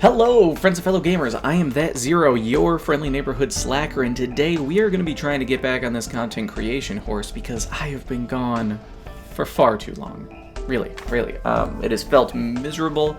Hello, friends and fellow gamers. I am ThatZero, your friendly neighborhood slacker, and today we are going to be trying to get back on this content creation horse because I have been gone for far too long. Really. It has felt miserable.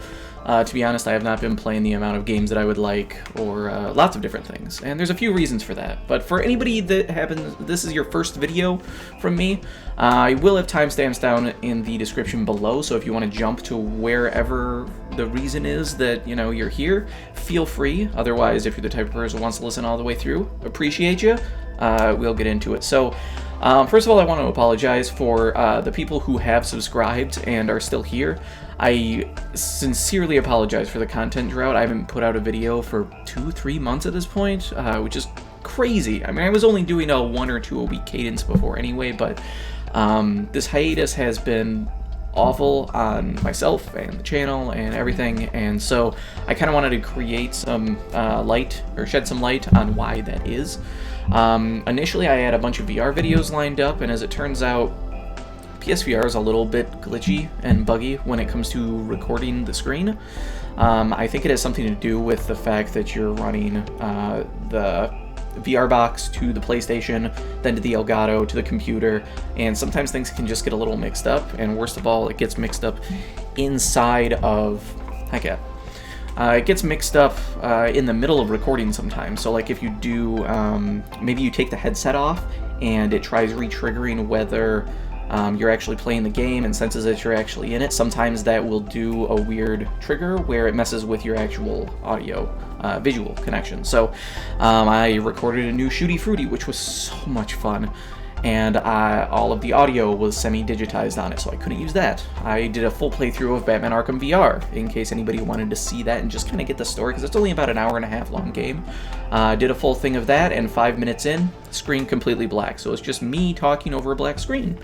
To be honest, I have not been playing the amount of games that I would like, or lots of different things, and there's a few reasons for that. But for anybody that this is your first video from me, I will have timestamps down in the description below, so if you want to jump to wherever the reason is that, you know, you're here, feel free. Otherwise, if you're the type of person who wants to listen all the way through, appreciate you. We'll get into it. So, first of all, I want to apologize for the people who have subscribed and are still here. I sincerely apologize for the content drought. I haven't put out a video for 2-3 months at this point, which is crazy. I mean, I was only doing a 1 or 2 a week cadence before anyway, but this hiatus has been awful on myself and the channel and everything, and so I kind of wanted to create some light, or shed some light on why that is. Initially I had a bunch of VR videos lined up, and as it turns out, PSVR is a little bit glitchy and buggy when it comes to recording the screen. I think it has something to do with the fact that you're running the VR box to the PlayStation, then to the Elgato, to the computer, and sometimes things can just get a little mixed up, and worst of all, it gets mixed up inside of... it gets mixed up in the middle of recording sometimes. So like if you do, maybe you take the headset off and it tries re-triggering whether you're actually playing the game and senses that you're actually in it. Sometimes that will do a weird trigger where it messes with your actual audio visual connection. So I recorded a new Shooty Fruity, which was so much fun, and all of the audio was semi-digitized on it, so I couldn't use that. I did a full playthrough of Batman Arkham VR, in case anybody wanted to see that and just kind of get the story, because it's only about an hour and a half long game. Did a full thing of that, and 5 minutes in, screen completely black, so it's just me talking over a black screen.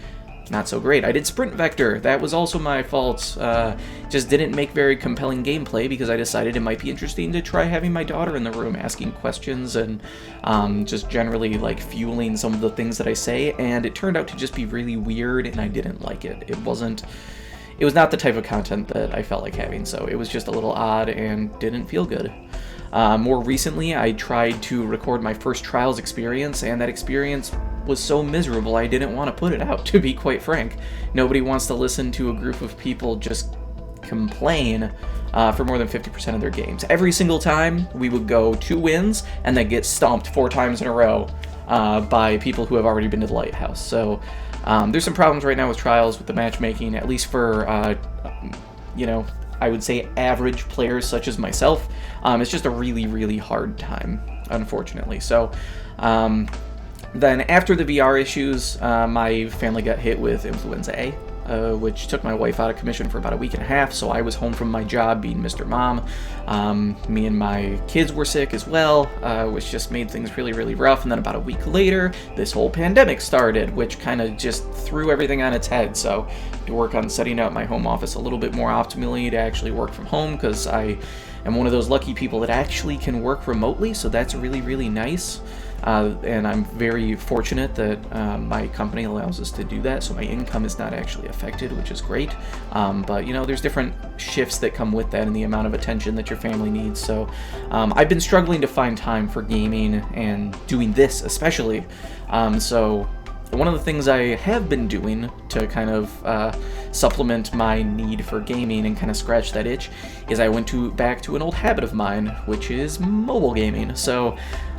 Not so great. I did Sprint Vector. That was also my fault. Just didn't make very compelling gameplay because I decided it might be interesting to try having my daughter in the room asking questions and just generally like fueling some of the things that I say, and it turned out to just be really weird and I didn't like it. It was not the type of content that I felt like having, so it was just a little odd and didn't feel good. More recently, I tried to record my first Trials experience, and that experience was so miserable I didn't want to put it out, to be quite frank. Nobody wants to listen to a group of people just complain for more than 50% of their games. Every single time, we would go 2 wins, and then get stomped 4 times in a row by people who have already been to the Lighthouse. So there's some problems right now with Trials, with the matchmaking, at least for, you know, I would say average players such as myself. It's just a really hard time, unfortunately. So then after the VR issues, my family got hit with influenza A, which took my wife out of commission for about a week and a half, so I was home from my job being Mr. Mom. Me and my kids were sick as well, which just made things really rough, and then about a week later, this whole pandemic started, which kind of just threw everything on its head, so to work on setting up my home office a little bit more optimally to actually work from home, because I am one of those lucky people that actually can work remotely, so that's really nice. And I'm very fortunate that my company allows us to do that, so my income is not actually affected, which is great. But, you know, there's different shifts that come with that and the amount of attention that your family needs. So I've been struggling to find time for gaming and doing this especially. So one of the things I have been doing to kind of supplement my need for gaming and kind of scratch that itch is I went back to an old habit of mine, which is mobile gaming. So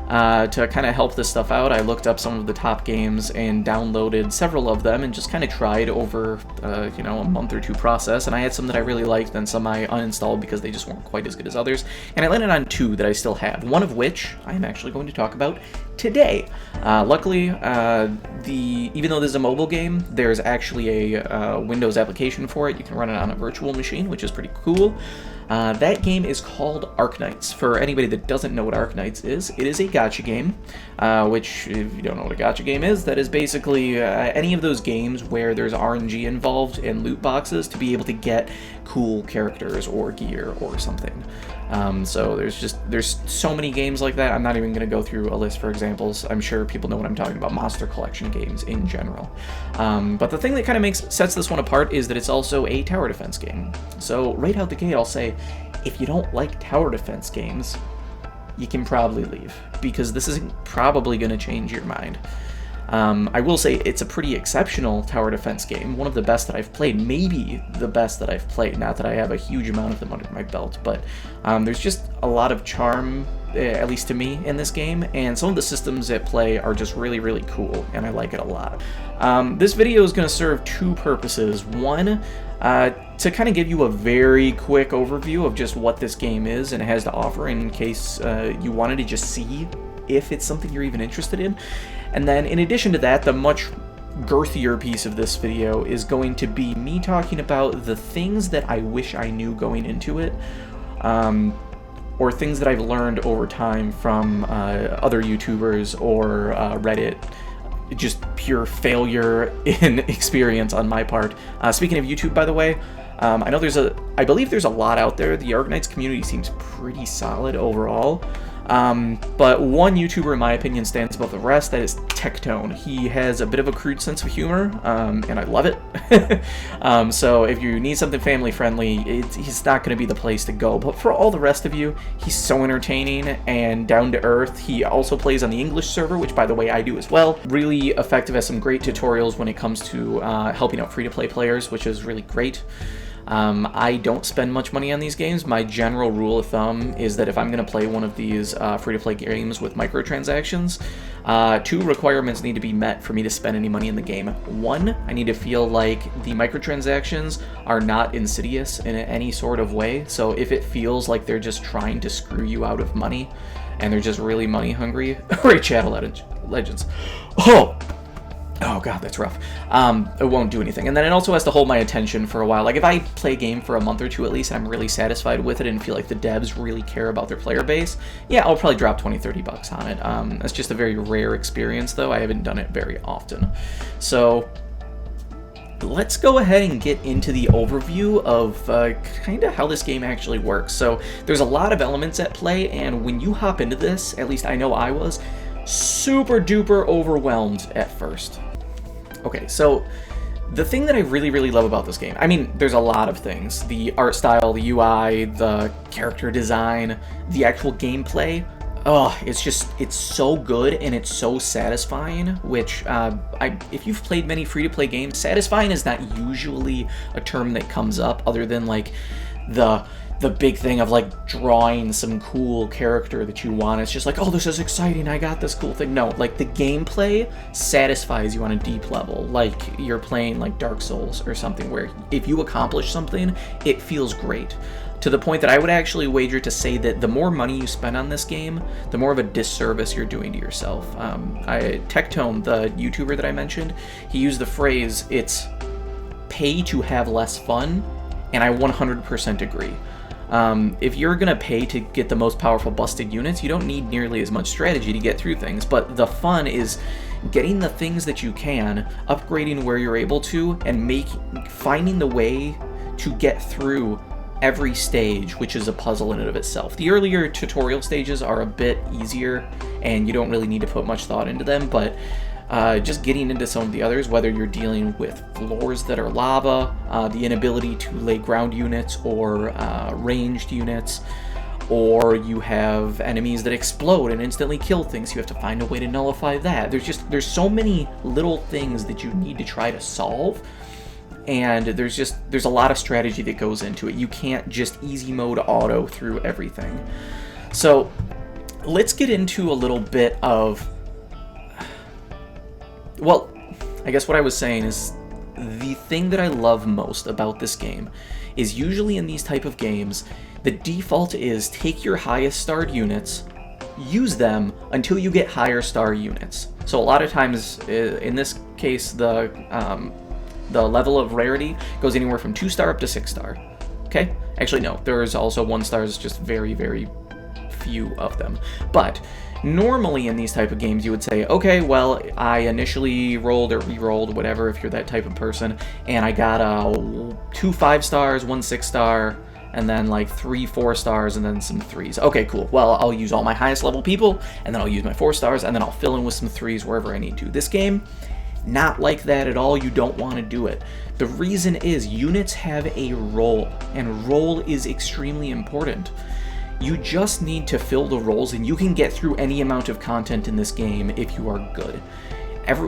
to kind of help this stuff out, I looked up some of the top games and downloaded several of them and just kind of tried over, you know, a month or 2 process, and I had some that I really liked, then some I uninstalled because they just weren't quite as good as others, and I landed on 2 that I still have, one of which I am actually going to talk about today. Luckily, even though this is a mobile game, there's actually a Windows application for it. You can run it on a virtual machine, which is pretty cool. That game is called Arknights. For anybody that doesn't know what Arknights is, it is a gacha game, which, if you don't know what a gacha game is, that is basically any of those games where there's RNG involved and loot boxes to be able to get cool characters or gear or something. So there's so many games like that. I'm not even going to go through a list for examples. I'm sure people know what I'm talking about, monster collection games in general. But the thing that kind of sets this one apart is that it's also a tower defense game. So right out the gate, I'll say, if you don't like tower defense games, you can probably leave, because this isn't probably going to change your mind. I will say it's a pretty exceptional tower defense game, one of the best that I've played, maybe the best that I've played, not that I have a huge amount of them under my belt, but there's just a lot of charm, at least to me, in this game, and some of the systems at play are just really, really cool, and I like it a lot. This video is going to serve two purposes. One, to kind of give you a very quick overview of just what this game is and has to offer, in case you wanted to just see if it's something you're even interested in. And then in addition to that, the much girthier piece of this video is going to be me talking about the things that I wish I knew going into it, or things that I've learned over time from other YouTubers or Reddit. Just pure failure in experience on my part. Speaking of YouTube, by the way, I believe there's a lot out there. The Arknights community seems pretty solid overall. But one YouTuber, in my opinion, stands above the rest. That is Tectone. He has a bit of a crude sense of humor, and I love it. So if you need something family friendly, he's not going to be the place to go. But for all the rest of you, he's so entertaining and down to earth. He also plays on the English server, which, by the way, I do as well. Really effective, has some great tutorials when it comes to helping out free-to-play players, which is really great. I don't spend much money on these games. My general rule of thumb is that if I'm going to play one of these free-to-play games with microtransactions, two requirements need to be met for me to spend any money in the game. One, I need to feel like the microtransactions are not insidious in any sort of way. So if it feels like they're just trying to screw you out of money and they're just really money hungry, Raid Shadow Legends. Oh god, that's rough. It won't do anything. And then it also has to hold my attention for a while. Like, if I play a game for a month or two at least, and I'm really satisfied with it and feel like the devs really care about their player base, yeah, I'll probably drop 20-30 bucks on it. That's just a very rare experience, though. I haven't done it very often. So let's go ahead and get into the overview of kind of how this game actually works. So there's a lot of elements at play, and when you hop into this, at least I know I was, super duper overwhelmed at first. Okay, so the thing that I really, really love about this game, I mean, there's a lot of things. The art style, the UI, the character design, the actual gameplay. Oh, it's so good and it's so satisfying, which, if you've played many free-to-play games, satisfying is not usually a term that comes up other than, like, the big thing of, like, drawing some cool character that you want. It's just like, oh, this is exciting, I got this cool thing. No, like, the gameplay satisfies you on a deep level, like you're playing, like, Dark Souls or something, where if you accomplish something, it feels great. To the point that I would actually wager to say that the more money you spend on this game, the more of a disservice you're doing to yourself. Tectone, the YouTuber that I mentioned, he used the phrase, it's pay to have less fun, and I 100% agree. If you're going to pay to get the most powerful busted units, you don't need nearly as much strategy to get through things, but the fun is getting the things that you can, upgrading where you're able to, and finding the way to get through every stage, which is a puzzle in and of itself. The earlier tutorial stages are a bit easier, and you don't really need to put much thought into them, but just getting into some of the others, whether you're dealing with floors that are lava, the inability to lay ground units or ranged units, or you have enemies that explode and instantly kill things, you have to find a way to nullify that. There's so many little things that you need to try to solve, and there's a lot of strategy that goes into it. You can't just easy mode auto through everything. So let's get into a little bit of, well, I guess what I was saying is the thing that I love most about this game is usually in these type of games, the default is take your highest starred units, use them until you get higher star units. So a lot of times, in this case, the level of rarity goes anywhere from 2-star up to 6-star. Okay? Actually, no. There's also 1-stars, just very, very few of them. But normally in these type of games, you would say, okay, well, I initially rolled or re-rolled, whatever, if you're that type of person, and I got 2 5-stars, 1 6-star, and then like 3 4-stars, and then some 3s. Okay, cool. Well, I'll use all my highest level people, and then I'll use my 4-stars, and then I'll fill in with some 3s wherever I need to. This game, not like that at all. You don't want to do it. The reason is units have a role, and role is extremely important. You just need to fill the roles, and you can get through any amount of content in this game if you are good.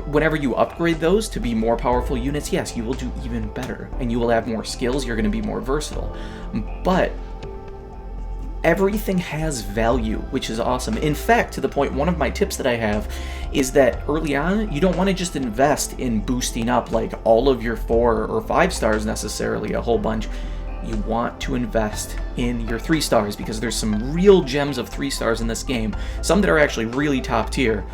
Whenever you upgrade those to be more powerful units, yes, you will do even better, and you will have more skills, you're going to be more versatile. But everything has value, which is awesome. In fact, to the point, one of my tips that I have is that early on, you don't want to just invest in boosting up like all of your 4 or 5 stars necessarily, a whole bunch. You want to invest in your 3 stars, because there's some real gems of 3 stars in this game, some that are actually really top tier,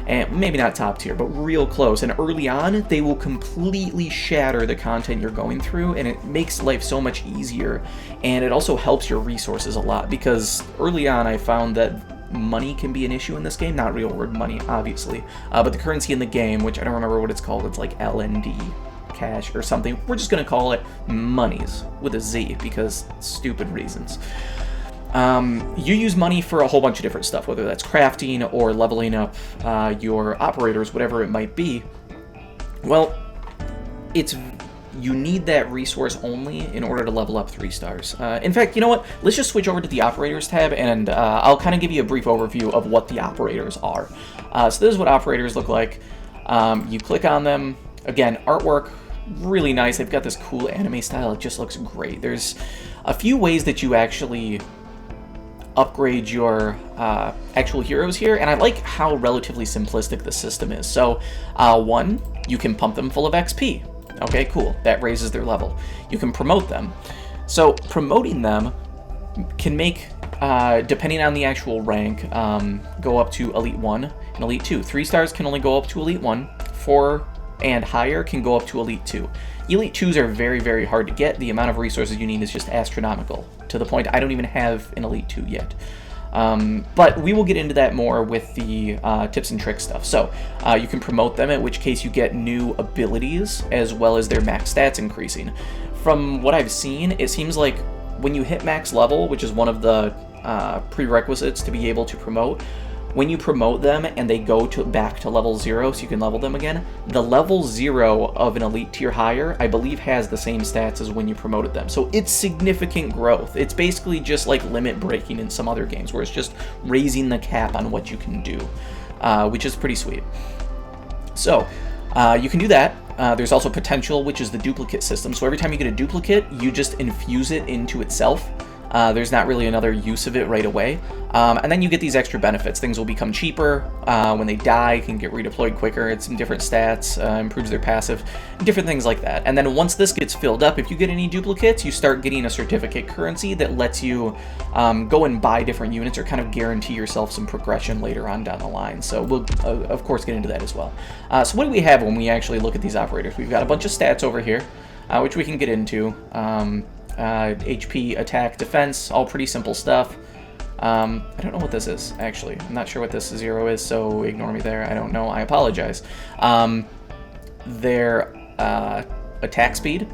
and maybe not top tier, but real close. And early on, they will completely shatter the content you're going through, and it makes life so much easier. And it also helps your resources a lot, because early on I found that money can be an issue in this game. Not real word money, obviously, but the currency in the game, which I don't remember what it's called. It's like LND. Cash or something. We're just going to call it monies with a Z, because stupid reasons. You use money for a whole bunch of different stuff, whether that's crafting or leveling up your operators, whatever it might be. Well, you need that resource only in order to level up 3 stars. In fact, you know what? Let's just switch over to the operators tab, and I'll kind of give you a brief overview of what the operators are. So this is what operators look like. You click on them. Again, artwork, really nice. They've got this cool anime style. It just looks great. There's a few ways that you actually upgrade your actual heroes here, and I like how relatively simplistic the system is. So, 1, you can pump them full of XP. Okay, cool. That raises their level. You can promote them. So, promoting them can make, depending on the actual rank, go up to Elite 1 and Elite 2. 3 stars can only go up to Elite 1. 4 and higher can go up to Elite 2. Elite 2s are very, very hard to get. The amount of resources you need is just astronomical, to the point I don't even have an Elite 2 yet. But we will get into that more with the tips and tricks stuff. So you can promote them, in which case you get new abilities as well as their max stats increasing. From what I've seen, it seems like when you hit max level, which is one of the prerequisites to be able to promote, when you promote them and they go back to level 0 so you can level them again, the level 0 of an elite tier higher, I believe, has the same stats as when you promoted them. So it's significant growth. It's basically just like limit breaking in some other games, where it's just raising the cap on what you can do, which is pretty sweet. So you can do that. There's also potential, which is the duplicate system. So every time you get a duplicate, you just infuse it into itself. There's not really another use of it right away. And then you get these extra benefits. Things will become cheaper. When they die, can get redeployed quicker. It's some different stats, improves their passive, different things like that. And then once this gets filled up, if you get any duplicates, you start getting a certificate currency that lets you go and buy different units, or kind of guarantee yourself some progression later on down the line. So we'll, of course, get into that as well. So what do we have when we actually look at these operators? We've got a bunch of stats over here, which we can get into. HP, attack, defense, all pretty simple stuff. I don't know what this is, actually. I'm not sure what this 0 is, so ignore me there. I don't know. I apologize. Their attack speed,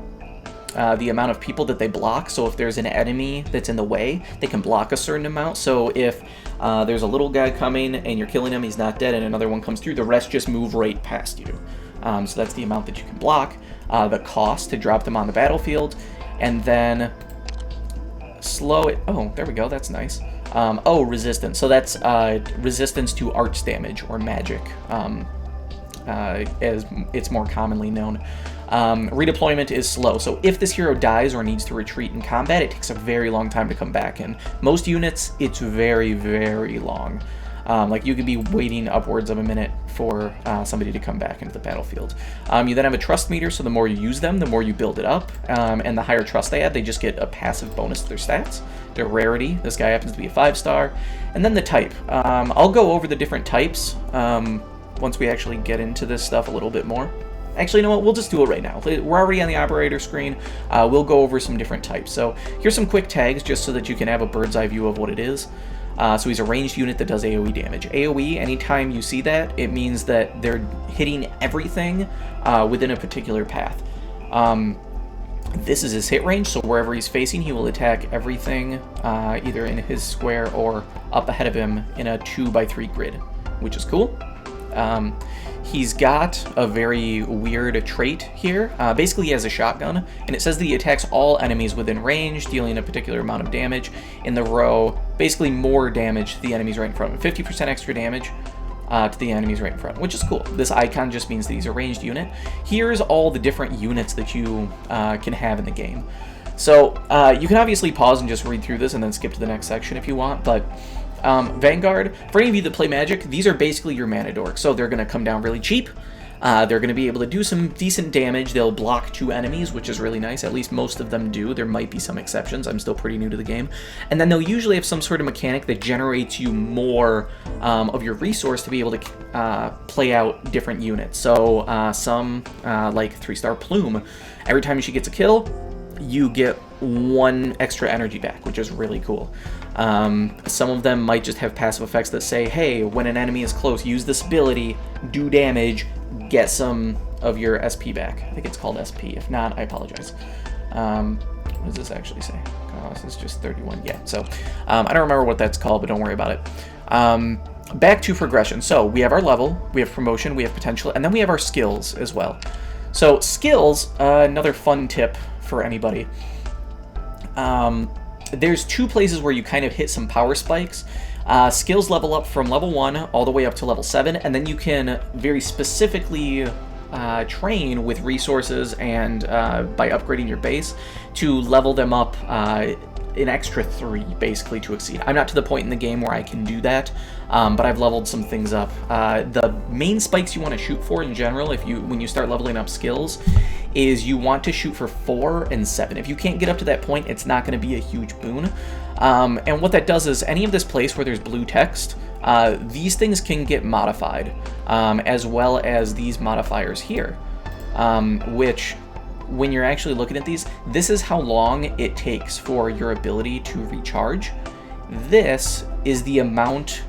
the amount of people that they block. So if there's an enemy that's in the way, they can block a certain amount. So if there's a little guy coming and you're killing him, he's not dead, and another one comes through, the rest just move right past you. So that's the amount that you can block. The cost to drop them on the battlefield. And then slow it. Oh, there we go. That's nice. Oh, resistance. So that's resistance to arts damage or magic, as it's more commonly known. Redeployment is slow. So if this hero dies or needs to retreat in combat, it takes a very long time to come back in. Most units, it's very, very long. Like you could be waiting upwards of a minute for somebody to come back into the battlefield. You then have a trust meter, so the more you use them, the more you build it up, and the higher trust they have, they just get a passive bonus to their stats. Their rarity, this guy happens to be a 5-star, and then the type. I'll go over the different types once we actually get into this stuff a little bit more. Actually, you know what? We'll just do it right now. We're already on the operator screen. We'll go over some different types. So here's some quick tags just so that you can have a bird's eye view of what it is. So he's a ranged unit that does AoE damage. AoE, anytime you see that, it means that they're hitting everything within a particular path. This is his hit range, so wherever he's facing, he will attack everything either in his square or up ahead of him in a 2x3 grid, which is cool. He's got a very weird trait here. Basically, he has a shotgun, and it says that he attacks all enemies within range, dealing a particular amount of damage in the row. Basically, more damage to the enemies right in front of him. 50% extra damage to the enemies right in front, which is cool. This icon just means that he's a ranged unit. Here's all the different units that you can have in the game. So you can obviously pause and just read through this and then skip to the next section if you want, but Vanguard, for any of you that play Magic, these are basically your mana dorks, so they're going to come down really cheap. They're going to be able to do some decent damage. They'll block 2 enemies, which is really nice. At least most of them do. There might be some exceptions. I'm still pretty new to the game. And then they'll usually have some sort of mechanic that generates you more of your resource to be able to play out different units. So some, like 3-star Plume, every time she gets a kill, you get 1 extra energy back, which is really cool. Some of them might just have passive effects that say, hey, when an enemy is close, use this ability, do damage, get some of your SP back. I think it's called SP. If not, I apologize. What does this actually say? Oh, this is just 31. Yeah, so I don't remember what that's called, but don't worry about it. Back to progression. So we have our level, we have promotion, we have potential, and then we have our skills as well. So skills, another fun tip for anybody. There's 2 places where you kind of hit some power spikes. Skills level up from level 1 all the way up to level 7, and then you can very specifically train with resources and by upgrading your base to level them up an extra 3 basically to exceed. I'm not to the point in the game where I can do that, but I've leveled some things up. The main spikes you want to shoot for in general, when you start leveling up skills, is you want to shoot for 4 and 7. If you can't get up to that point, it's not going to be a huge boon. And what that does is any of this place where there's blue text, these things can get modified, as well as these modifiers here, which when you're actually looking at these, this is how long it takes for your ability to recharge. This is the amount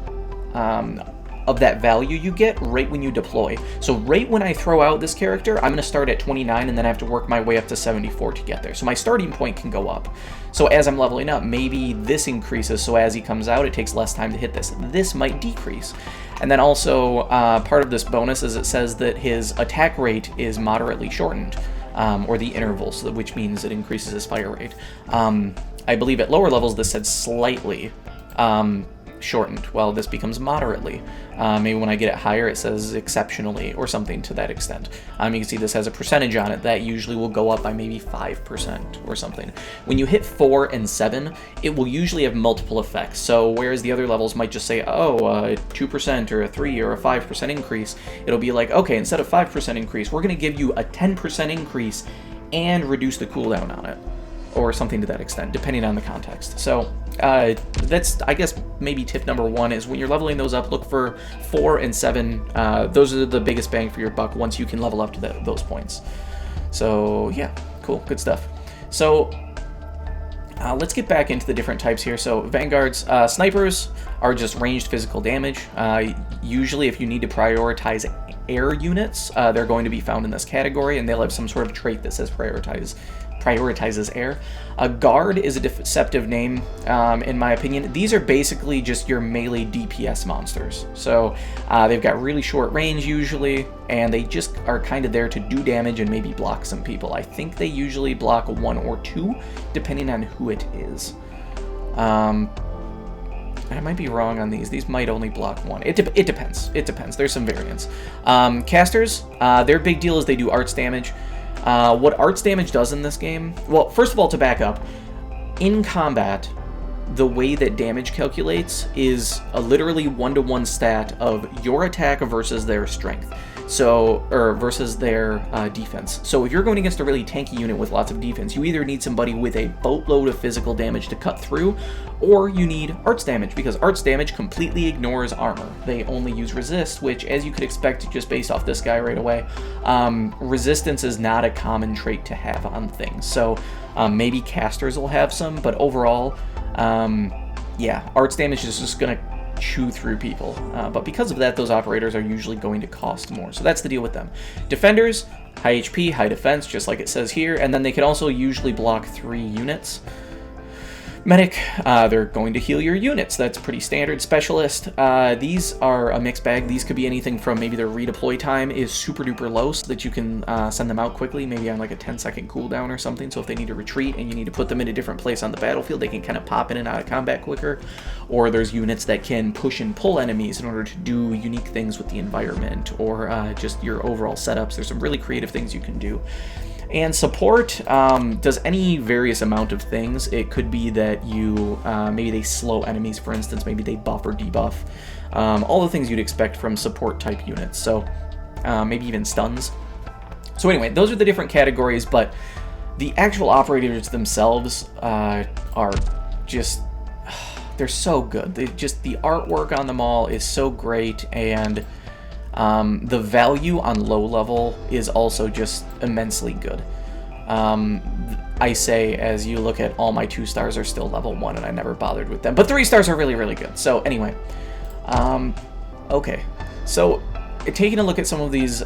of that value you get right when you deploy. So right when I throw out this character, I'm going to start at 29 and then I have to work my way up to 74 to get there. So my starting point can go up. So as I'm leveling up, maybe this increases, so as he comes out, it takes less time to hit this. This might decrease. And then also, part of this bonus is it says that his attack rate is moderately shortened, or the interval, so which means it increases his fire rate. I believe at lower levels this said slightly shortened. Well, this becomes moderately. Maybe when I get it higher, it says exceptionally or something to that extent. You can see this has a percentage on it that usually will go up by maybe 5% or something. When you hit 4 and 7, it will usually have multiple effects. So whereas the other levels might just say, oh, 2% or a 3 or a 5% increase, it'll be like, okay, instead of 5% increase, we're going to give you a 10% increase and reduce the cooldown on it, or something to that extent, depending on the context. So that's, I guess, maybe tip number 1 is when you're leveling those up, look for 4 and 7. Those are the biggest bang for your buck once you can level up to those points. So yeah, cool, good stuff. So let's get back into the different types here. So Vanguards, snipers are just ranged physical damage. Usually if you need to prioritize air units, they're going to be found in this category, and they'll have some sort of trait that says prioritizes air. A guard is a deceptive name, in my opinion. These are basically just your melee DPS monsters. So they've got really short range usually, and they just are kind of there to do damage and maybe block some people. I think they usually block 1 or 2, depending on who it is. I might be wrong on these. These might only block 1. It depends. It depends. There's some variance. Casters, their big deal is they do arts damage. What arts damage does in this game, well, first of all, to back up, in combat, the way that damage calculates is a literally 1-to-1 stat of your attack versus their strength. So, or versus their defense. So if you're going against a really tanky unit with lots of defense, you either need somebody with a boatload of physical damage to cut through, or you need arts damage, because arts damage completely ignores armor. They only use resist, which, as you could expect just based off this guy right away, resistance is not a common trait to have on things. So maybe casters will have some, but overall, yeah, arts damage is just going to chew through people. But because of that, those operators are usually going to cost more. So that's the deal with them. Defenders, high HP, high defense, just like it says here, and then they can also usually block 3 units. Medic, they're going to heal your units. That's pretty standard. Specialist, these are a mixed bag. These could be anything from maybe their redeploy time is super duper low so that you can send them out quickly, maybe on like a 10-second cooldown or something. So if they need to retreat and you need to put them in a different place on the battlefield, they can kind of pop in and out of combat quicker. Or there's units that can push and pull enemies in order to do unique things with the environment or just your overall setups. There's some really creative things you can do. And support does any various amount of things. It could be that you, maybe they slow enemies, for instance, maybe they buff or debuff. All the things you'd expect from support type units, so maybe even stuns. So anyway, those are the different categories, but the actual operators themselves are just, they're so good. The artwork on them all is so great, and the value on low level is also just immensely good. I say, as you look at all my 2 stars are still level 1 and I never bothered with them, but 3 stars are really, really good. So anyway, okay, so taking a look at some of these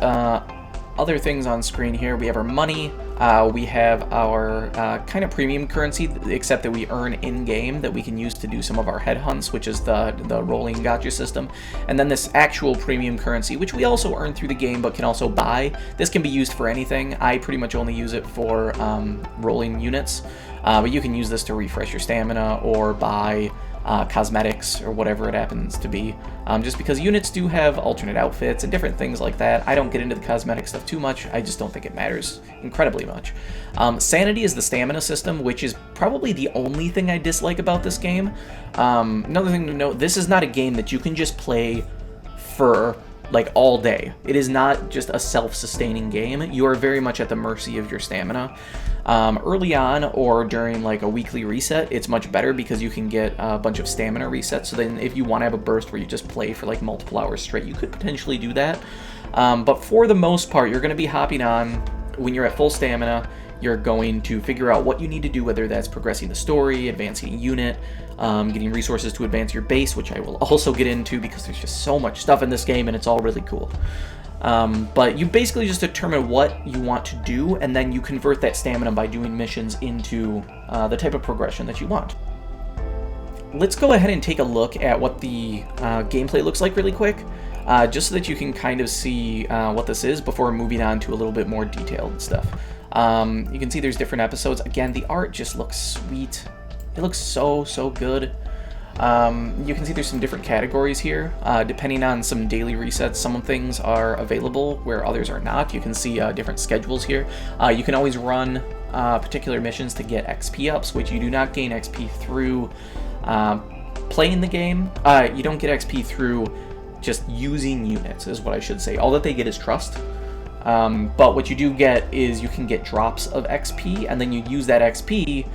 other things on screen here, we have our money, we have our kind of premium currency, except that we earn in-game that we can use to do some of our headhunts, which is the rolling gotcha system, and then this actual premium currency, which we also earn through the game but can also buy. This can be used for anything. I pretty much only use it for rolling units, but you can use this to refresh your stamina or buy cosmetics or whatever it happens to be, just because units do have alternate outfits and different things like that. I don't get into the cosmetic stuff too much. I just don't think it matters incredibly much. Sanity is the stamina system, which is probably the only thing I dislike about this game. Another thing to note, this is not a game that you can just play for like all day. It is not just a self-sustaining game. You are very much at the mercy of your stamina. Early on or during like a weekly reset, it's much better because you can get a bunch of stamina resets. So then if you want to have a burst where you just play for like multiple hours straight, you could potentially do that. But for the most part, you're going to be hopping on when you're at full stamina. You're going to figure out what you need to do, whether that's progressing the story, advancing a unit, getting resources to advance your base, which I will also get into because there's just so much stuff in this game and it's all really cool. But you basically just determine what you want to do, and then you convert that stamina by doing missions into the type of progression that you want. Let's go ahead and take a look at what the gameplay looks like really quick, just so that you can kind of see what this is before moving on to a little bit more detailed stuff. You can see there's different episodes. Again, the art just looks sweet. It looks so good. You can see there's some different categories here. Depending on some daily resets, some things are available where others are not. You can see different schedules here. You can always run particular missions to get XP ups, which you do not gain XP through playing the game. You don't get XP through just using units, is what I should say. All that they get is trust. But what you do get is you can get drops of XP, and then you use that XP,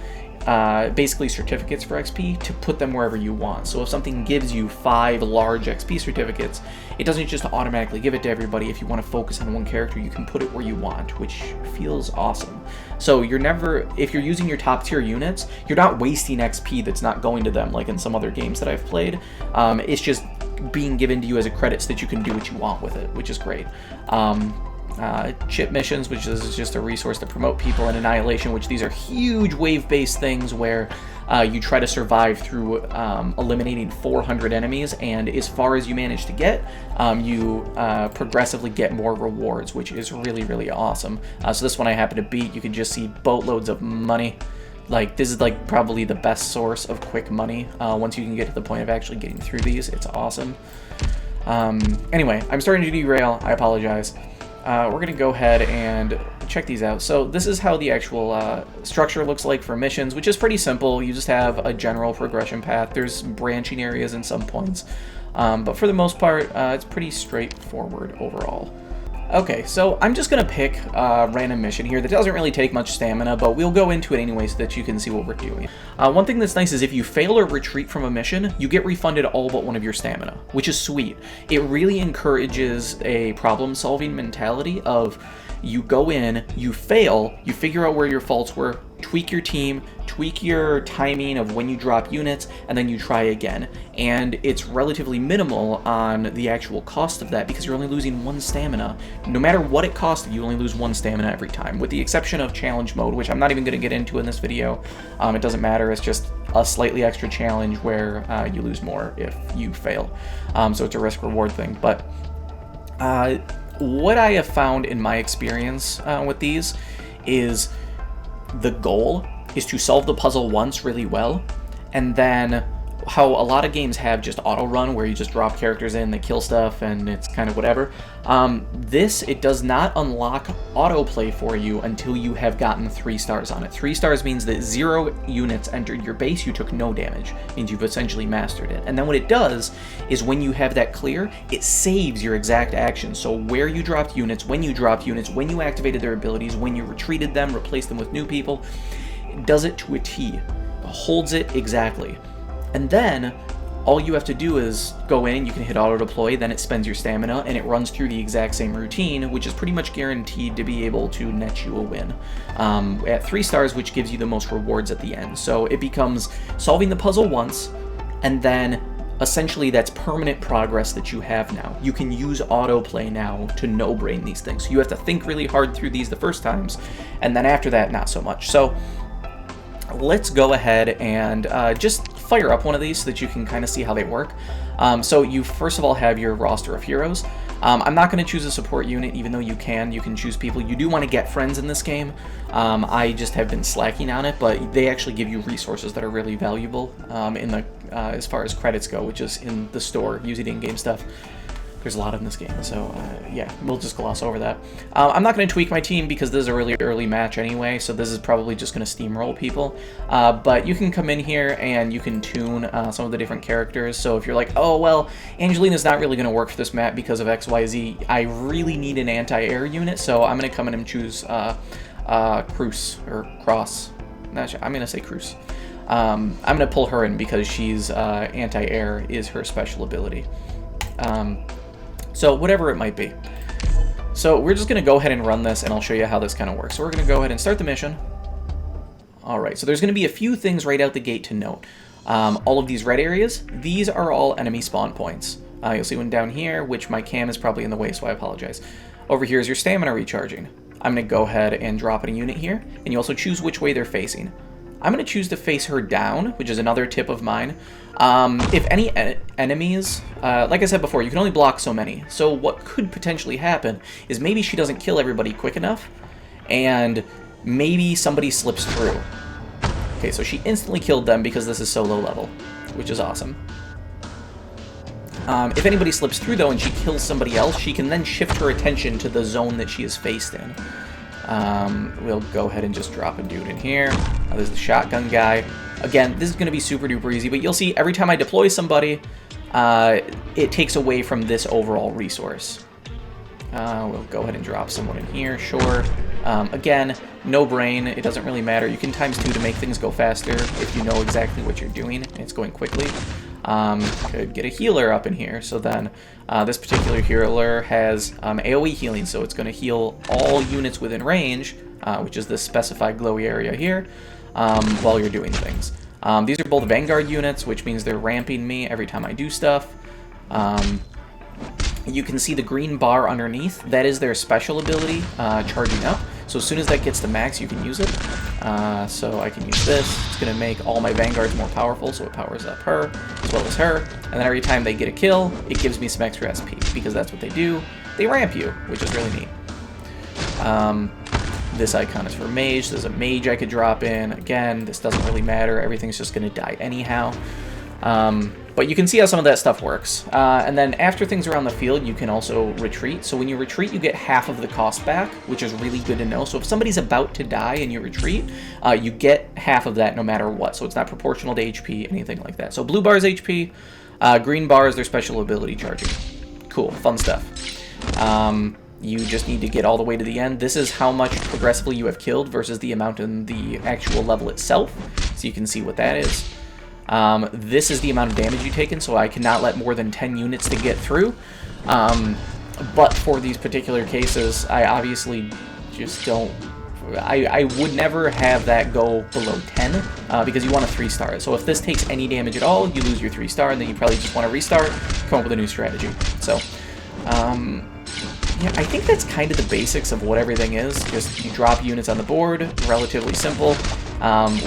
basically certificates for XP, to put them wherever you want. So if something gives you 5 large XP certificates, it doesn't just automatically give it to everybody. If you want to focus on one character, you can put it where you want, which feels awesome. So you're never, if you're using your top tier units, you're not wasting XP that's not going to them like in some other games that I've played. It's just being given to you as a credit so that you can do what you want with it, which is great. Chip missions, which is just a resource to promote people, and annihilation, which these are huge wave-based things where you try to survive through eliminating 400 enemies, and as far as you manage to get, you progressively get more rewards, which is really awesome. So this one I happen to beat. You can just see boatloads of money. Like, this is like probably the best source of quick money. Once you can get to the point of actually getting through these, it's awesome. Anyway, I'm starting to derail. I apologize. We're going to go ahead and check these out. So this is how the actual structure looks like for missions, which is pretty simple. You just have a general progression path. There's branching areas in some points, but for the most part, it's pretty straightforward overall. Okay, so I'm just going to pick a random mission here that doesn't really take much stamina, but we'll go into it anyway so that you can see what we're doing. One thing that's nice is if you fail or retreat from a mission, you get refunded all but one of your stamina, which is sweet. It really encourages a problem-solving mentality of you go in, you fail, you figure out where your faults were, tweak your team, tweak your timing of when you drop units, and then you try again. And it's relatively minimal on the actual cost of that because you're only losing 1 stamina. No matter what it costs, you only lose 1 stamina every time, with the exception of challenge mode, which I'm not even going to get into in this video. It doesn't matter, it's just a slightly extra challenge where you lose more if you fail. So it's a risk-reward thing. But what I have found in my experience with these is the goal is to solve the puzzle once really well, and then how a lot of games have just auto run where you just drop characters in, they kill stuff, and it's kind of whatever. It does not unlock autoplay for you until you have gotten 3 stars on it. 3 stars means that 0 units entered your base, you took no damage. It means you've essentially mastered it. And then what it does is when you have that clear, it saves your exact actions. So where you dropped units, when you dropped units, when you activated their abilities, when you retreated them, replaced them with new people, it does it to a T. It holds it exactly. And then all you have to do is go in, you can hit auto deploy, then it spends your stamina, and it runs through the exact same routine, which is pretty much guaranteed to be able to net you a win at 3 stars, which gives you the most rewards at the end. So it becomes solving the puzzle once, and then essentially that's permanent progress that you have now. You can use autoplay now to no-brain these things. So you have to think really hard through these the first times, and then after that, not so much. So let's go ahead and just fire up one of these so that you can kind of see how they work. So you first of all have your roster of heroes. I'm not going to choose a support unit, even though you can choose people. You do want to get friends in this game. I just have been slacking on it, but they actually give you resources that are really valuable in the as far as credits go, which is in the store, using in-game stuff. There's a lot in this game, so yeah, we'll just gloss over that. I'm not going to tweak my team because this is a really early match anyway, so this is probably just going to steamroll people. But you can come in here and you can tune some of the different characters. So if you're like, oh, well, Angelina's not really going to work for this map because of XYZ, I really need an anti-air unit, so I'm going to come in and choose Cruz, or Cross. Not sure. I'm going to say Cruz. I'm going to pull her in because she's anti-air is her special ability. So whatever it might be. So we're just going to go ahead and run this, and I'll show you how this kind of works. So we're going to go ahead and start the mission. Alright, so there's going to be a few things right out the gate to note. All of these red areas, these are all enemy spawn points. You'll see one down here, which my cam is probably in the way, so I apologize. Over here is your stamina recharging. I'm going to go ahead and drop in a unit here, and you also choose which way they're facing. I'm going to choose to face her down, which is another tip of mine. If any enemies, like I said before, you can only block so many. So what could potentially happen is maybe she doesn't kill everybody quick enough, and maybe somebody slips through. Okay, so she instantly killed them because this is so low level, which is awesome. If anybody slips through, though, and she kills somebody else, she can then shift her attention to the zone that she is faced in. We'll go ahead and just drop a dude in here. There's the shotgun guy. Again, this is going to be super duper easy, but you'll see every time I deploy somebody, it takes away from this overall resource. We'll go ahead and drop someone in here, sure. Again, no brain, it doesn't really matter. You can ×2 to make things go faster if you know exactly what you're doing and it's going quickly. Could get a healer up in here, so then this particular healer has AoE healing, so it's going to heal all units within range, which is this specified glowy area here, while you're doing things. These are both Vanguard units, which means they're ramping me every time I do stuff. You can see the green bar underneath. That is their special ability, charging up. So as soon as that gets to max, you can use it. So I can use this. It's going to make all my Vanguards more powerful, so it powers up her, as well as her. And then every time they get a kill, it gives me some extra SP, because that's what they do. They ramp you, which is really neat. This icon is for mage. There's a mage I could drop in. Again, this doesn't really matter. Everything's just going to die anyhow. But you can see how some of that stuff works. And then after things are on the field, you can also retreat. So when you retreat, you get half of the cost back, which is really good to know. So if somebody's about to die and you retreat, you get half of that no matter what. So it's not proportional to HP, anything like that. So blue bar is HP, green bar is their special ability charging. Cool, fun stuff. You just need to get all the way to the end. This is how much progressively you have killed versus the amount in the actual level itself. So you can see what that is. This is the amount of damage you've taken, so I cannot let more than 10 units to get through. But for these particular cases, I obviously just don't I would never have that go below 10 because you want a 3-star. So if this takes any damage at all, you lose your 3-star, and then you probably just want to restart, come up with a new strategy. So, yeah, I think that's kind of the basics of what everything is. Just you drop units on the board, relatively simple.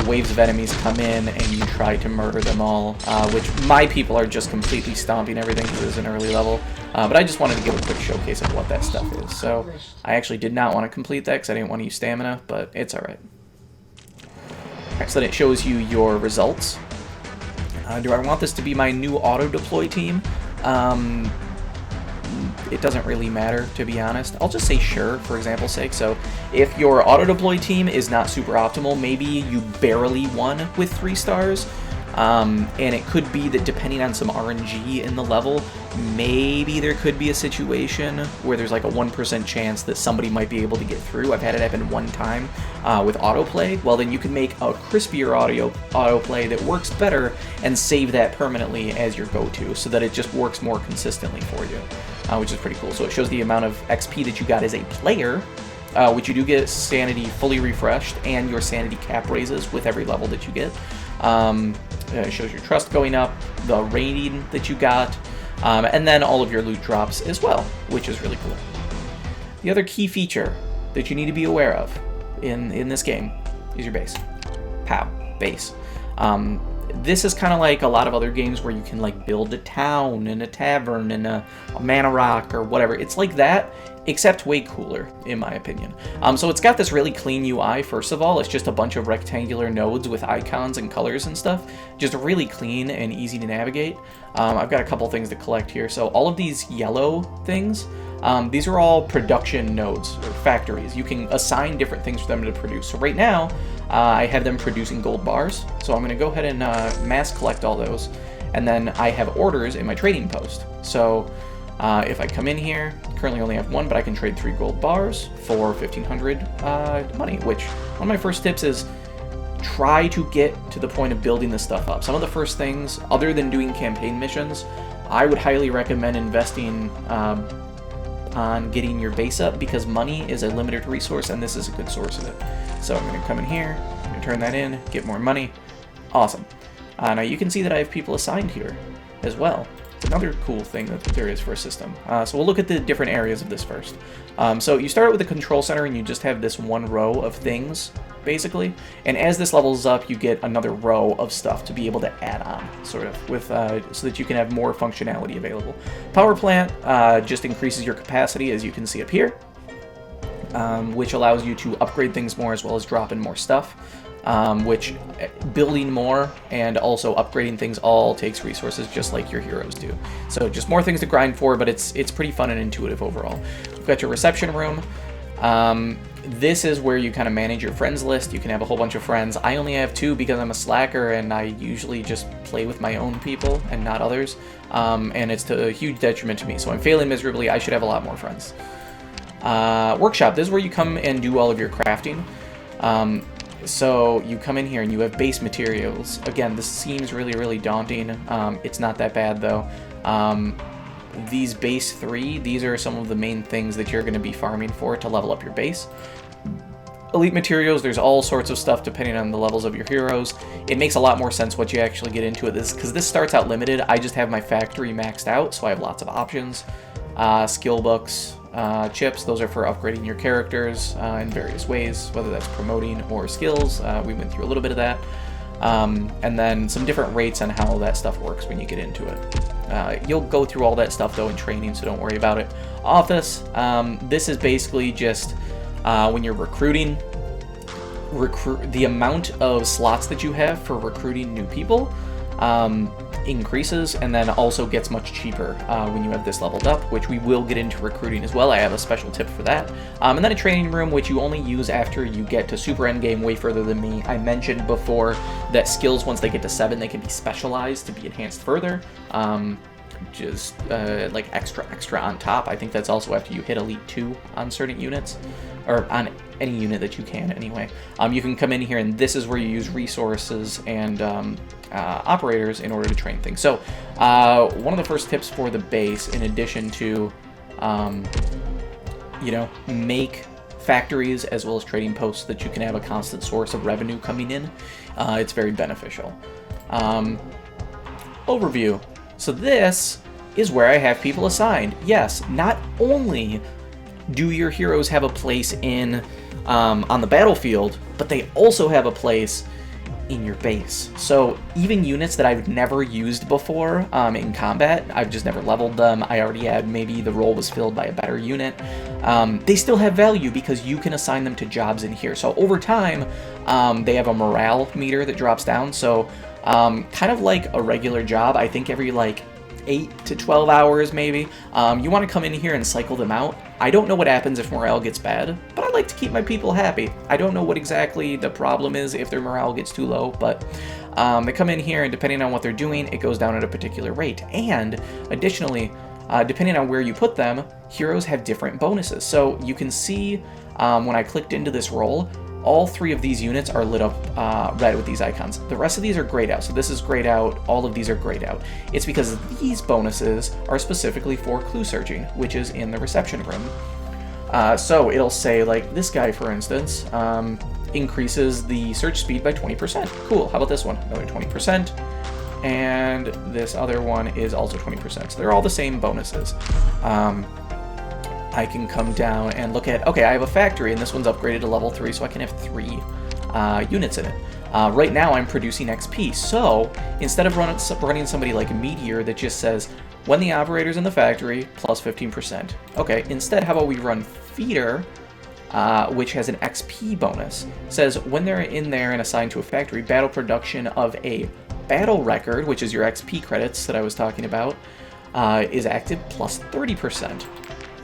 Waves of enemies come in, and you try to murder them all, which my people are just completely stomping everything because it's an early level. But I just wanted to give a quick showcase of what that stuff is. So I actually did not want to complete that because I didn't want to use stamina, but it's alright. Alright, so then it shows you your results. Do I want this to be my new auto-deploy team? It doesn't really matter, to be honest. I'll just say sure, for example's sake. So if your auto-deploy team is not super optimal, maybe you barely won with 3 stars, and it could be that depending on some RNG in the level, maybe there could be a situation where there's like a 1% chance that somebody might be able to get through. I've had it happen one time with autoplay. Well, then you can make a crispier autoplay that works better and save that permanently as your go-to so that it just works more consistently for you, which is pretty cool. So it shows the amount of XP that you got as a player, which you do get sanity fully refreshed, and your sanity cap raises with every level that you get. It shows your trust going up, the rating that you got, and then all of your loot drops as well, which is really cool. The other key feature that you need to be aware of in this game is your base. Pow, base. This is kind of like a lot of other games where you can like build a town and a tavern and a mana rock or whatever. It's like that, except way cooler, in my opinion. So it's got this really clean UI, first of all. It's just a bunch of rectangular nodes with icons and colors and stuff. Just really clean and easy to navigate. I've got a couple things to collect here. So all of these yellow things, these are all production nodes or factories. You can assign different things for them to produce. So right now, I have them producing gold bars. So I'm going to go ahead and mass collect all those. And then I have orders in my trading post. So if I come in here, currently only have 1, but I can trade 3 gold bars for 1,500 money, which one of my first tips is try to get to the point of building this stuff up. Some of the first things, other than doing campaign missions, I would highly recommend investing on getting your base up, because money is a limited resource, and this is a good source of it. So I'm going to come in here, I'm going to turn that in, get more money. Awesome. Now you can see that I have people assigned here as well. It's another cool thing that there is for a system. So we'll look at the different areas of this first. So you start with the control center, and you just have this one row of things, basically. And as this levels up, you get another row of stuff to be able to add on, sort of, with so that you can have more functionality available. Power plant just increases your capacity, as you can see up here, which allows you to upgrade things more as well as drop in more stuff. Which building more and also upgrading things all takes resources, just like your heroes do. So just more things to grind for, but it's pretty fun and intuitive overall. We've got your reception room. This is where you kind of manage your friends list. You can have a whole bunch of friends. I only have 2 because I'm a slacker, and I usually just play with my own people and not others. And it's to a huge detriment to me, so I'm failing miserably. I should have a lot more friends. Workshop. This is where you come and do all of your crafting. So you come in here and you have base materials. Again, this seems really, really daunting. It's not that bad, though. These base 3, these are some of the main things that you're going to be farming for to level up your base. Elite materials, there's all sorts of stuff depending on the levels of your heroes. It makes a lot more sense once you actually get into it, because this starts out limited. I just have my factory maxed out, so I have lots of options. Skill books, chips, those are for upgrading your characters in various ways, whether that's promoting or skills. We went through a little bit of that. And then some different rates on how that stuff works when you get into it. You'll go through all that stuff, though, in training, so don't worry about it. Office, this is basically just when you're recruiting, the amount of slots that you have for recruiting new people increases, and then also gets much cheaper when you have this leveled up, which we will get into recruiting as well. I have a special tip for that. And then a training room, which you only use after you get to super endgame, way further than me. I mentioned before that skills, once they get to 7, they can be specialized to be enhanced further. Just like extra on top. I think that's also after you hit Elite 2 on certain units, or on any unit that you can anyway. You can come in here, and this is where you use resources and operators in order to train things. So one of the first tips for the base, in addition to make factories as well as trading posts that you can have a constant source of revenue coming in. It's very beneficial. Overview. So this is where I have people assigned. Yes, not only do your heroes have a place in on the battlefield, but they also have a place in your base. So even units that I've never used before in combat, I've just never leveled them, I already had, maybe the role was filled by a better unit, they still have value because you can assign them to jobs in here. So over time, they have a morale meter that drops down, so kind of like a regular job, I think every like 8 to 12 hours maybe, you want to come in here and cycle them out. I don't know what happens if morale gets bad, but I like to keep my people happy. I don't know what exactly the problem is if their morale gets too low, but they come in here and depending on what they're doing, it goes down at a particular rate. And additionally, depending on where you put them, heroes have different bonuses. So you can see when I clicked into this role, all 3 of these units are lit up red with these icons. The rest of these are grayed out. So this is grayed out, all of these are grayed out. It's because these bonuses are specifically for clue searching, which is in the reception room. So it'll say, like this guy, for instance, increases the search speed by 20%. Cool, how about this one? Another 20%. And this other one is also 20%. So they're all the same bonuses. I can come down and look at, okay, I have a factory, and this one's upgraded to level 3, so I can have 3 units in it. Right now, I'm producing XP, so instead of running somebody like Meteor that just says, when the operator's in the factory, plus 15%. Okay, instead, how about we run Feeder, which has an XP bonus. It says, when they're in there and assigned to a factory, battle production of a battle record, which is your XP credits that I was talking about, is active, plus 30%.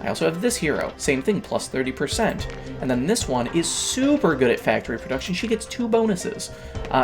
I also have this hero, same thing, plus 30%. And then this one is super good at factory production. She gets 2 bonuses.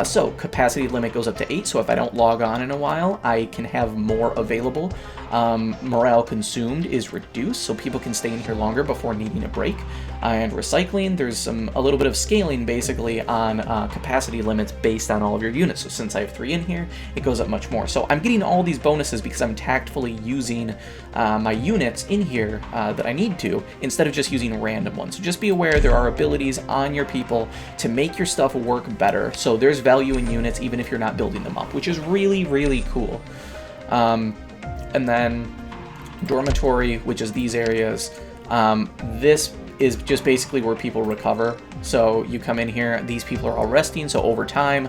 So capacity limit goes up to 8, so if I don't log on in a while, I can have more available. Morale consumed is reduced, so people can stay in here longer before needing a break. And recycling, there's a little bit of scaling basically on capacity limits based on all of your units. So since I have 3 in here, it goes up much more. So I'm getting all these bonuses because I'm tactfully using my units in here that I need to, instead of just using random ones. So just be aware there are abilities on your people to make your stuff work better. So there's value in units even if you're not building them up, which is really, really cool. And then dormitory, which is these areas. This is just basically where people recover. So you come in here, these people are all resting, so over time,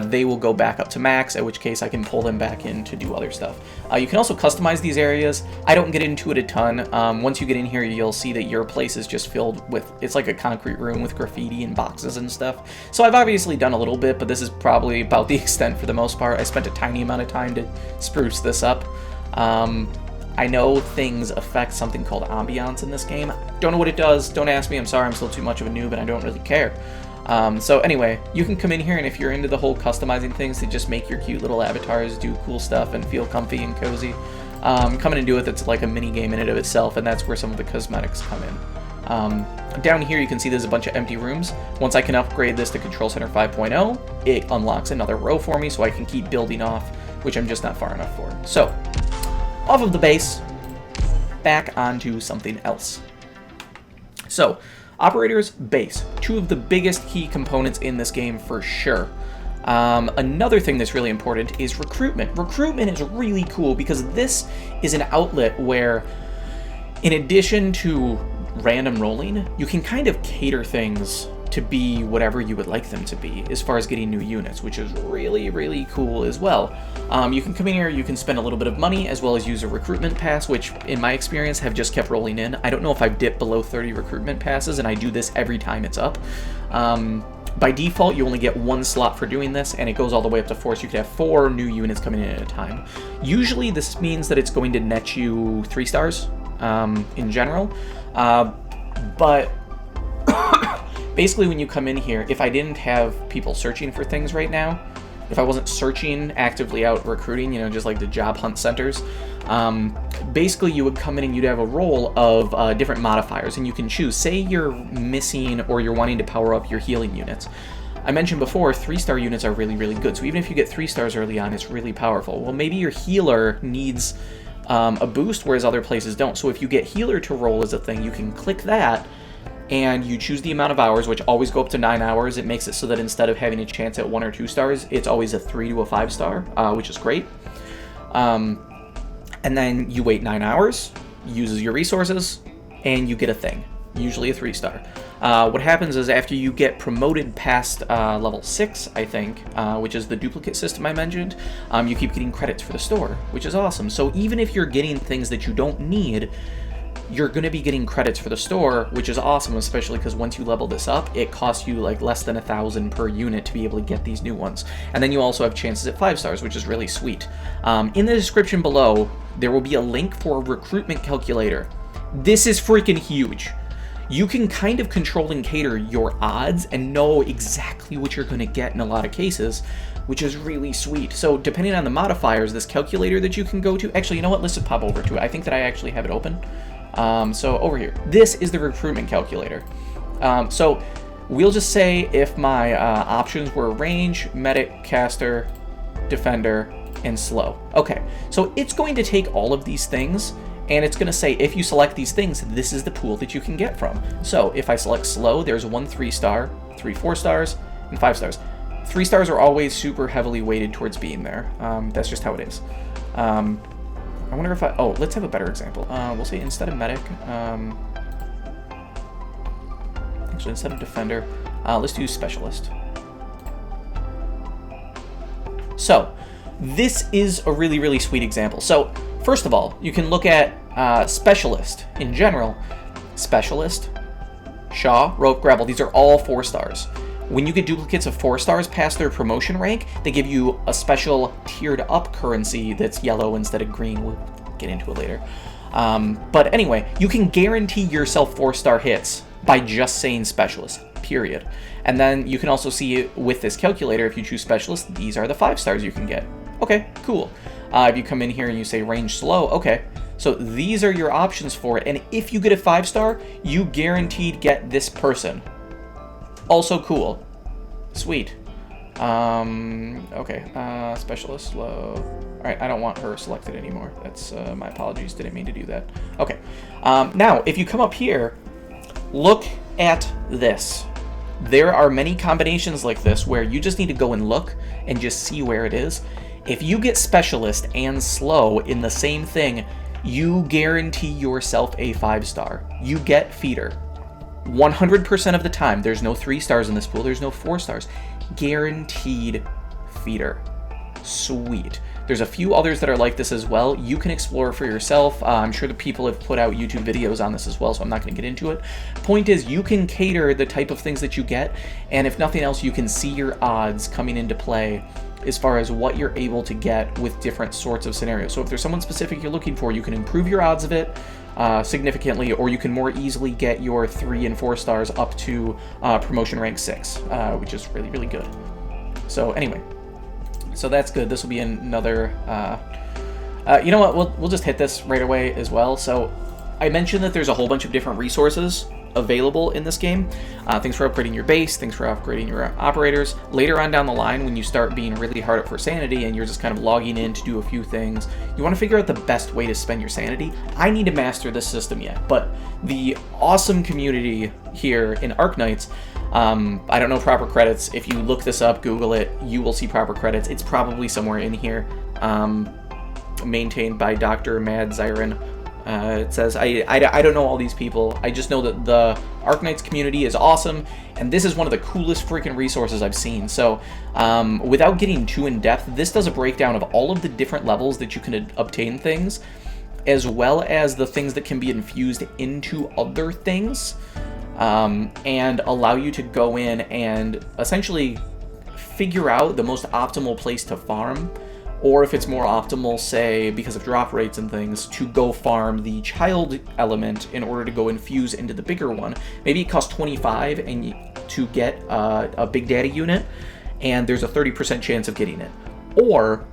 they will go back up to max, at which case I can pull them back in to do other stuff. You can also customize these areas. I don't get into it a ton. Once you get in here, you'll see that your place is just filled with, it's like a concrete room with graffiti and boxes and stuff. So I've obviously done a little bit, but this is probably about the extent for the most part. I spent a tiny amount of time to spruce this up. I know things affect something called ambiance in this game. Don't know what it does, don't ask me, I'm sorry, I'm still too much of a noob and I don't really care. So anyway, you can come in here and if you're into the whole customizing things to just make your cute little avatars do cool stuff and feel comfy and cozy, come in and do it. That's like a mini game in and of itself, and that's where some of the cosmetics come in. Down here you can see there's a bunch of empty rooms. Once I can upgrade this to Control Center 5.0, it unlocks another row for me so I can keep building off, which I'm just not far enough for. So, off of the base, back onto something else. So, operators, base, 2 of the biggest key components in this game for sure. Another thing that's really important is recruitment. Recruitment is really cool because this is an outlet where, in addition to random rolling, you can kind of cater things to be whatever you would like them to be as far as getting new units, which is really, really cool as well. You can come in here, you can spend a little bit of money as well as use a recruitment pass, which in my experience have just kept rolling in. I don't know if I've dipped below 30 recruitment passes, and I do this every time it's up. By default, you only get 1 slot for doing this, and it goes all the way up to 4, so you could have 4 new units coming in at a time. Usually this means that it's going to net you 3 stars in general, but basically, when you come in here, if I didn't have people searching for things right now, if I wasn't searching, actively out recruiting, just like the job hunt centers, basically you would come in and you'd have a roll of different modifiers, and you can choose. Say you're missing or you're wanting to power up your healing units. I mentioned before, 3-star units are really, really good, so even if you get 3 stars early on, it's really powerful. Well, maybe your healer needs a boost, whereas other places don't. So if you get healer to roll as a thing, you can click that, and you choose the amount of hours, which always go up to 9 hours. It makes it so that instead of having a chance at 1 or 2 stars, it's always a 3 to a 5 star, which is great. And then you wait 9 hours, uses your resources, and you get a thing, usually a 3 star. What happens is after you get promoted past level 6, I think, which is the duplicate system I mentioned, you keep getting credits for the store, which is awesome. So even if you're getting things that you don't need, you're going to be getting credits for the store, which is awesome, especially because once you level this up, it costs you like less than 1,000 per unit to be able to get these new ones. And then you also have chances at 5 stars, which is really sweet. In the description below, there will be a link for a recruitment calculator. This is freaking huge. You can kind of control and cater your odds and know exactly what you're going to get in a lot of cases, which is really sweet. So depending on the modifiers, this calculator that you can go to, actually, you know what? Let's just pop over to it. I think that I actually have it open. So over here, this is the recruitment calculator. So we'll just say if my options were range, medic, caster, defender, and slow. Okay, so it's going to take all of these things, and it's going to say if you select these things, this is the pool that you can get from. So if I select slow, there's 1 3 star, 3 4 stars, and 5 stars. 3 stars are always super heavily weighted towards being there. That's just how it is. I wonder if oh, let's have a better example. We'll say instead of medic, actually instead of defender, let's do specialist. So this is a really, really sweet example. So first of all, you can look at specialist in general. Specialist, Shaw, rope, grapple, these are all 4 stars. When you get duplicates of 4 stars past their promotion rank, they give you a special tiered up currency that's yellow instead of green. We'll get into it later. But anyway, you can guarantee yourself 4-star hits by just saying specialist, period. And then you can also see with this calculator, if you choose specialist, these are the 5 stars you can get. Okay, cool. If you come in here and you say range slow, okay. So these are your options for it. And if you get a 5-star, you guaranteed get this person. Also cool. Sweet. Okay. Specialist low. Alright, I don't want her selected anymore. That's my apologies. Didn't mean to do that. Okay. Now, if you come up here, look at this. There are many combinations like this where you just need to go and look and just see where it is. If you get specialist and slow in the same thing, you guarantee yourself a 5-star. You get feeder. 100% of the time, there's no 3 stars in this pool, there's no 4 stars. Guaranteed feeder. Sweet. There's a few others that are like this as well. You can explore for yourself. I'm sure the people have put out YouTube videos on this as well, so I'm not going to get into it. Point is, you can cater the type of things that you get, and if nothing else, you can see your odds coming into play as far as what you're able to get with different sorts of scenarios. So if there's someone specific you're looking for, you can improve your odds of it significantly, or you can more easily get your 3 and 4 stars up to promotion rank 6, which is really, really good. So anyway, so that's good. This will be another, you know what, we'll just hit this right away as well. So I mentioned that there's a whole bunch of different resources available in this game. Things for upgrading your base, things for upgrading your operators. Later on down the line, when you start being really hard up for sanity and you're just kind of logging in to do a few things, you want to figure out the best way to spend your sanity. I need to master this system yet, but the awesome community here in Arknights, I don't know proper credits. If you look this up, Google it, you will see proper credits. It's probably somewhere in here, maintained by Dr. Mad Zyron. It says, I don't know all these people. I just know that the Arknights community is awesome, and this is one of the coolest freaking resources I've seen. So, without getting too in-depth, this does a breakdown of all of the different levels that you can obtain things, as well as the things that can be infused into other things, and allow you to go in and essentially figure out the most optimal place to farm, or if it's more optimal, say, because of drop rates and things, to go farm the child element in order to go infuse into the bigger one. Maybe it costs 25 and to get a Big Daddy unit, and there's a 30% chance of getting it. Or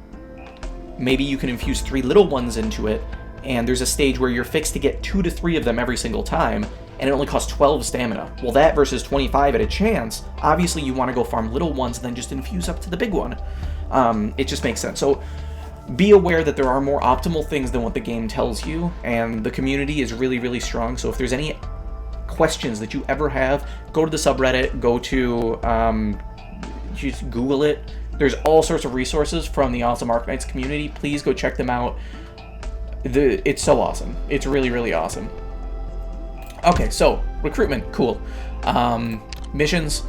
maybe you can infuse 3 little ones into it, and there's a stage where you're fixed to get 2 to 3 of them every single time, and it only costs 12 stamina. Well, that versus 25 at a chance, obviously you want to go farm little ones and then just infuse up to the big one. It just makes sense. So be aware that there are more optimal things than what the game tells you, and the community is really, really strong. So if there's any questions that you ever have, go to the subreddit, go to, just Google it. There's all sorts of resources from the awesome Arknights community. Please go check them out. It's so awesome. It's really, really awesome. Okay, so recruitment, cool. Missions,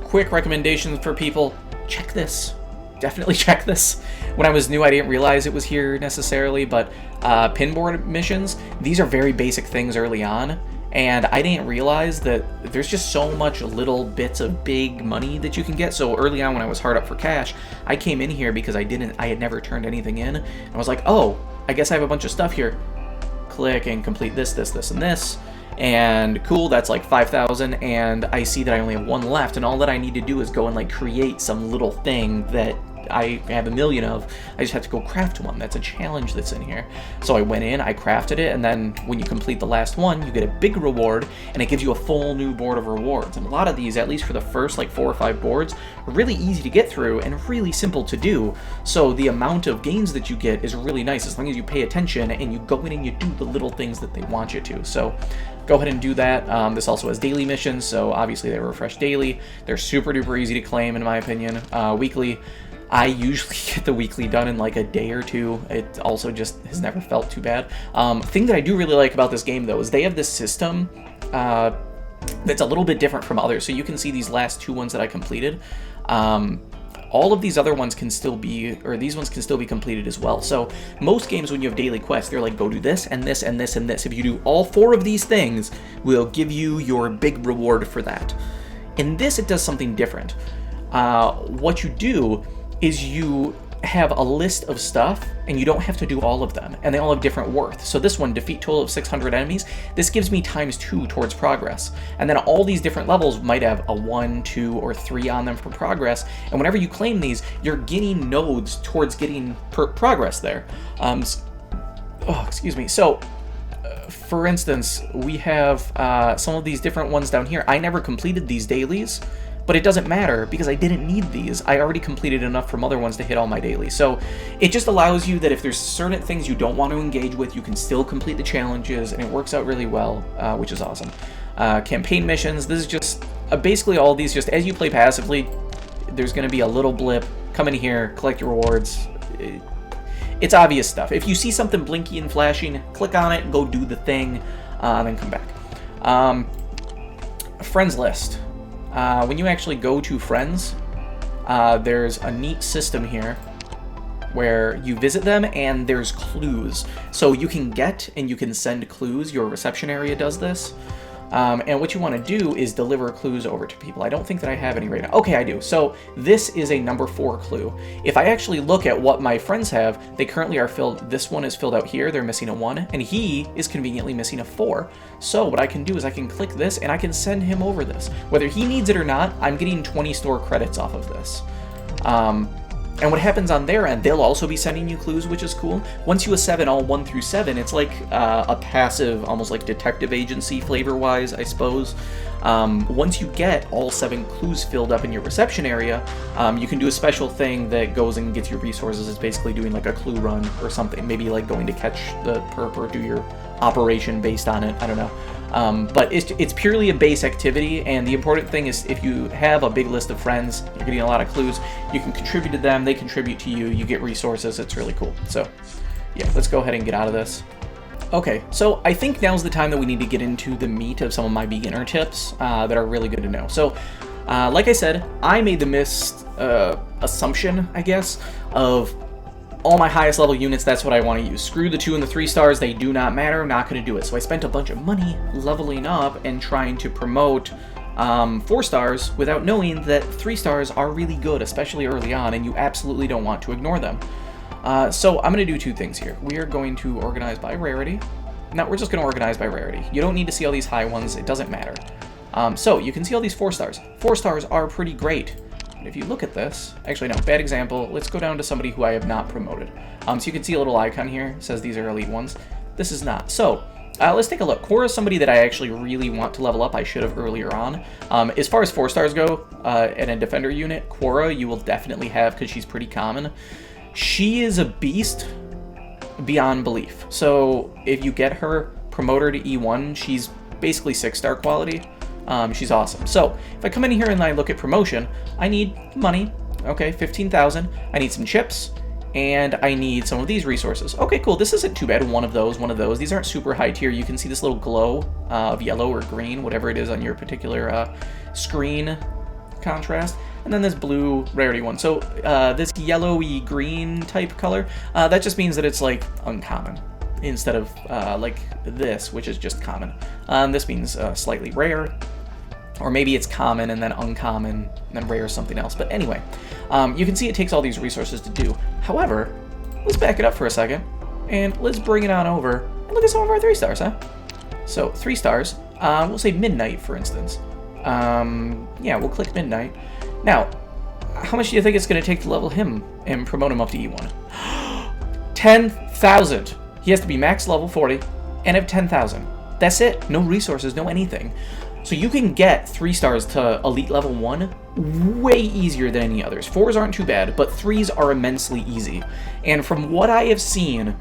quick recommendations for people. Check this. Definitely check this. When I was new, I didn't realize it was here necessarily, but pinboard missions, these are very basic things early on, and I didn't realize that there's just so much little bits of big money that you can get. So early on when I was hard up for cash, I came in here because I had never turned anything in, and I was like, oh, I guess I have a bunch of stuff here. Click and complete this, this, this, and this. And cool, that's like 5,000, and I see that I only have one left, and all that I need to do is go and like create some little thing that I have a million of. I just have to go craft one. That's a challenge that's in here. So I went in, I crafted it, and then when you complete the last one, you get a big reward, and it gives you a full new board of rewards. And a lot of these, at least for the first like 4 or 5 boards, are really easy to get through and really simple to do. So the amount of gains that you get is really nice as long as you pay attention and you go in and you do the little things that they want you to. So go ahead and do that. This also has daily missions, so obviously they refresh daily. They're super duper easy to claim in my opinion. Weekly, I usually get the weekly done in like a day or two. It also just has never felt too bad. Thing that I do really like about this game though is they have this system that's a little bit different from others. So you can see these last 2 ones that I completed. All of these other ones can still be, or these ones can still be completed as well. So most games when you have daily quests, they're like, go do this and this and this and this. If you do all 4 of these things, we'll give you your big reward for that. In this, it does something different. What you do is you have a list of stuff, and you don't have to do all of them, and they all have different worth. So this one, defeat total of 600 enemies, this gives me ×2 towards progress. And then all these different levels might have a 1, 2, or 3 on them for progress, and whenever you claim these, you're getting nodes towards getting progress there. Excuse me. So, for instance, we have some of these different ones down here. I never completed these dailies, but it doesn't matter because I didn't need these. I already completed enough from other ones to hit all my dailies. So it just allows you that if there's certain things you don't want to engage with, you can still complete the challenges, and it works out really well, which is awesome. Campaign missions, this is just, basically all these, just as you play passively, there's going to be a little blip. Come in here, collect your rewards. It's obvious stuff. If you see something blinky and flashing, click on it, go do the thing, then come back. Friends list. When you actually go to friends, there's a neat system here where you visit them and there's clues. So you can get and you can send clues. Your reception area does this. And what you want to do is deliver clues over to people. I don't think that I have any right now. Okay, I do. So this is a number 4 clue. If I actually look at what my friends have, they currently are filled. This one is filled out here. They're missing a 1, and he is conveniently missing a 4. So what I can do is I can click this and I can send him over this. Whether he needs it or not, I'm getting 20 store credits off of this. And what happens on their end, they'll also be sending you clues, which is cool. Once you have 7, all 1 through 7, it's like a passive, almost like detective agency flavor-wise, I suppose. Once you get all 7 clues filled up in your reception area, you can do a special thing that goes and gets your resources. It's basically doing like a clue run or something. Maybe like going to catch the perp or do your operation based on it. I don't know. But it's purely a base activity, and the important thing is if you have a big list of friends, you're getting a lot of clues, you can contribute to them, they contribute to you, you get resources. It's really cool. So yeah, let's go ahead and get out of this. Okay, so I think now's the time that we need to get into the meat of some of my beginner tips that are really good to know. So like I said, I made the assumption, I guess, of all my highest level units, that's what I want to use. Screw the 2 and the 3 stars, they do not matter, I'm not going to do it. So I spent a bunch of money leveling up and trying to promote 4 stars without knowing that 3 stars are really good, especially early on, and you absolutely don't want to ignore them. So I'm going to do 2 things here. We are going to organize by rarity. No, we're just going to organize by rarity. You don't need to see all these high ones, it doesn't matter. So you can see all these 4 stars. 4 stars are pretty great. If you look at this, actually no, bad example, let's go down to somebody who I have not promoted. So you can see a little icon here, it says these are elite ones. This is not. So, let's take a look. Quora is somebody that I actually really want to level up. I should have earlier on. As far as 4 stars go, in a defender unit, Quora you will definitely have because she's pretty common. She is a beast beyond belief. So if you get her, promote her to E1, she's basically 6-star quality. She's awesome. So if I come in here and I look at promotion, I need money. Okay, 15,000. I need some chips, and I need some of these resources. Okay, cool. This isn't too bad. One of those. These aren't super high tier. You can see this little glow of yellow or green, whatever it is on your particular screen contrast. And then this blue rarity one. So this yellowy green type color, that just means that it's like uncommon instead of like this, which is just common. This means slightly rare, or maybe it's common and then uncommon and then rare is something else. But anyway, you can see it takes all these resources to do. However, let's back it up for a second and let's bring it on over and look at some of our 3-stars, huh? So 3 stars, we'll say Midnight, for instance. Yeah, we'll click Midnight. Now, how much do you think it's going to take to level him and promote him up to E1? 10,000. He has to be max level 40 and have 10,000. That's it. No resources, no anything. So you can get 3 stars to elite level 1 way easier than any others. 4s aren't too bad, but 3s are immensely easy. And from what I have seen,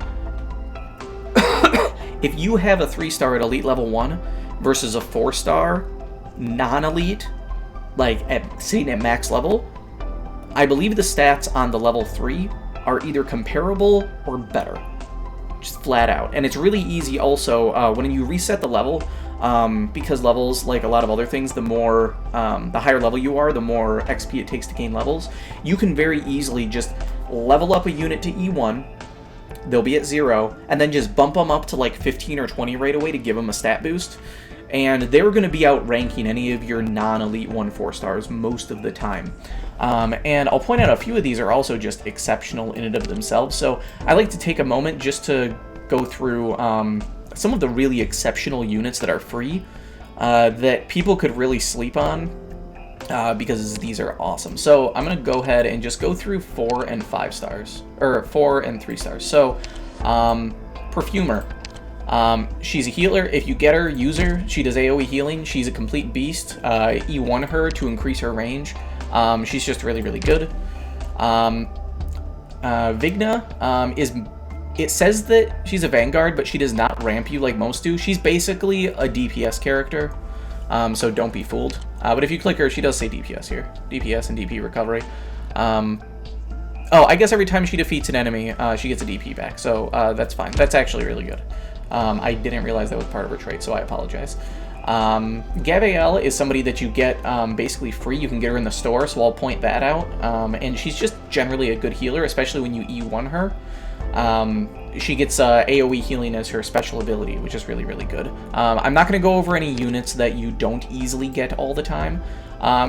if you have a 3-star at elite level 1 versus a 4-star non-elite, like sitting at max level, I believe the stats on the level 3 are either comparable or better. Just flat out. And it's really easy also when you reset the level, because levels, like a lot of other things, the more the higher level you are, the more XP it takes to gain levels. You can very easily just level up a unit to E1, they'll be at 0, and then just bump them up to like 15 or 20 right away to give them a stat boost. And they're going to be outranking any of your non-elite 1-4 stars most of the time. And I'll point out a few of these are also just exceptional in and of themselves. So I like to take a moment just to go through some of the really exceptional units that are free that people could really sleep on because these are awesome. So I'm going to go ahead and just go through 4 and 5 stars, or 4 and 3 stars. So Perfumer. She's a healer. If you get her, use her. She does AoE healing. She's a complete beast. E1 her to increase her range. She's just really, really good. Vigna is... It says that she's a Vanguard, but she does not ramp you like most do. She's basically a DPS character, so don't be fooled. But if you click her, she does say DPS here. DPS and DP recovery. Oh, I guess every time she defeats an enemy, she gets a DP back, so that's fine. That's actually really good. I didn't realize that was part of her trait, so I apologize. Gabrielle is somebody that you get basically free. You can get her in the store, so I'll point that out. And she's just generally a good healer, especially when you E1 her. She gets AoE healing as her special ability, which is really, really good. I'm not going to go over any units that you don't easily get all the time.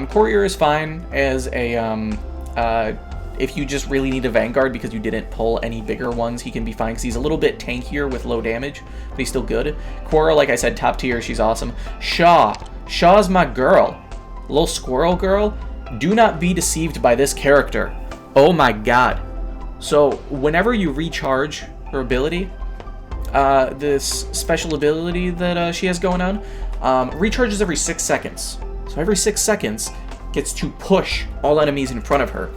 Courier is fine as a... if you just really need a Vanguard because you didn't pull any bigger ones, he can be fine because he's a little bit tankier with low damage, but he's still good. Quora, like I said, top tier, she's awesome. Shaw's my girl. Little squirrel girl. Do not be deceived by this character. Oh my god. So, whenever you recharge her ability, this special ability that she has going on, recharges every 6 seconds. So every 6 seconds gets to push all enemies in front of her.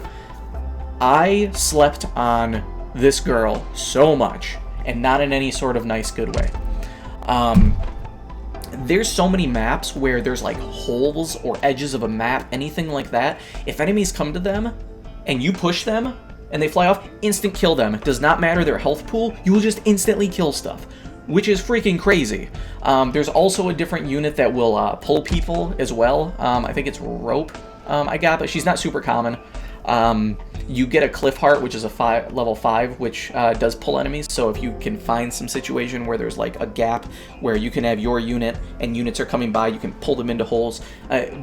I slept on this girl so much, and not in any sort of nice, good way. There's so many maps where there's like holes or edges of a map, anything like that. If enemies come to them, and you push them, and they fly off, instant kill them. It does not matter their health pool, you will just instantly kill stuff, which is freaking crazy. There's also a different unit that will pull people as well. I think it's Rope I got, but she's not super common. You get a Cliff Heart, which is a level 5, which does pull enemies. So if you can find some situation where there's like a gap where you can have your unit and units are coming by, you can pull them into holes.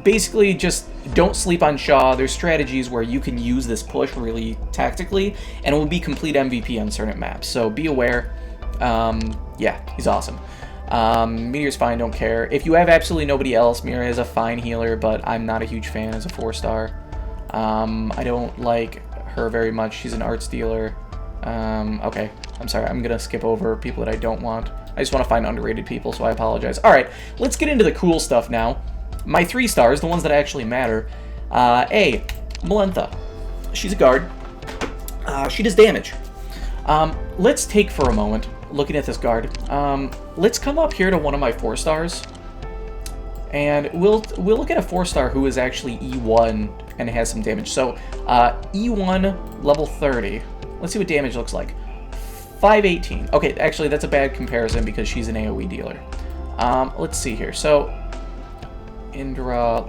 Basically, just don't sleep on Shaw. There's strategies where you can use this push really tactically, and it will be complete MVP on certain maps. So be aware. Yeah, he's awesome. Meteor's fine, don't care. If you have absolutely nobody else, Mira is a fine healer, but I'm not a huge fan as a 4-star. I don't like her very much. She's an arts dealer. Okay, I'm sorry. I'm gonna skip over people that I don't want. I just want to find underrated people, so I apologize. Alright, let's get into the cool stuff now. My 3 stars, the ones that actually matter. A, Melantha. She's a guard. She does damage. Let's take for a moment, looking at this guard, let's come up here to one of my 4 stars And we'll look at a 4-star who is actually E1 and has some damage. So E1 level 30. Let's see what damage looks like. 518. Okay, actually that's a bad comparison because she's an AoE dealer. Let's see here. So Indra.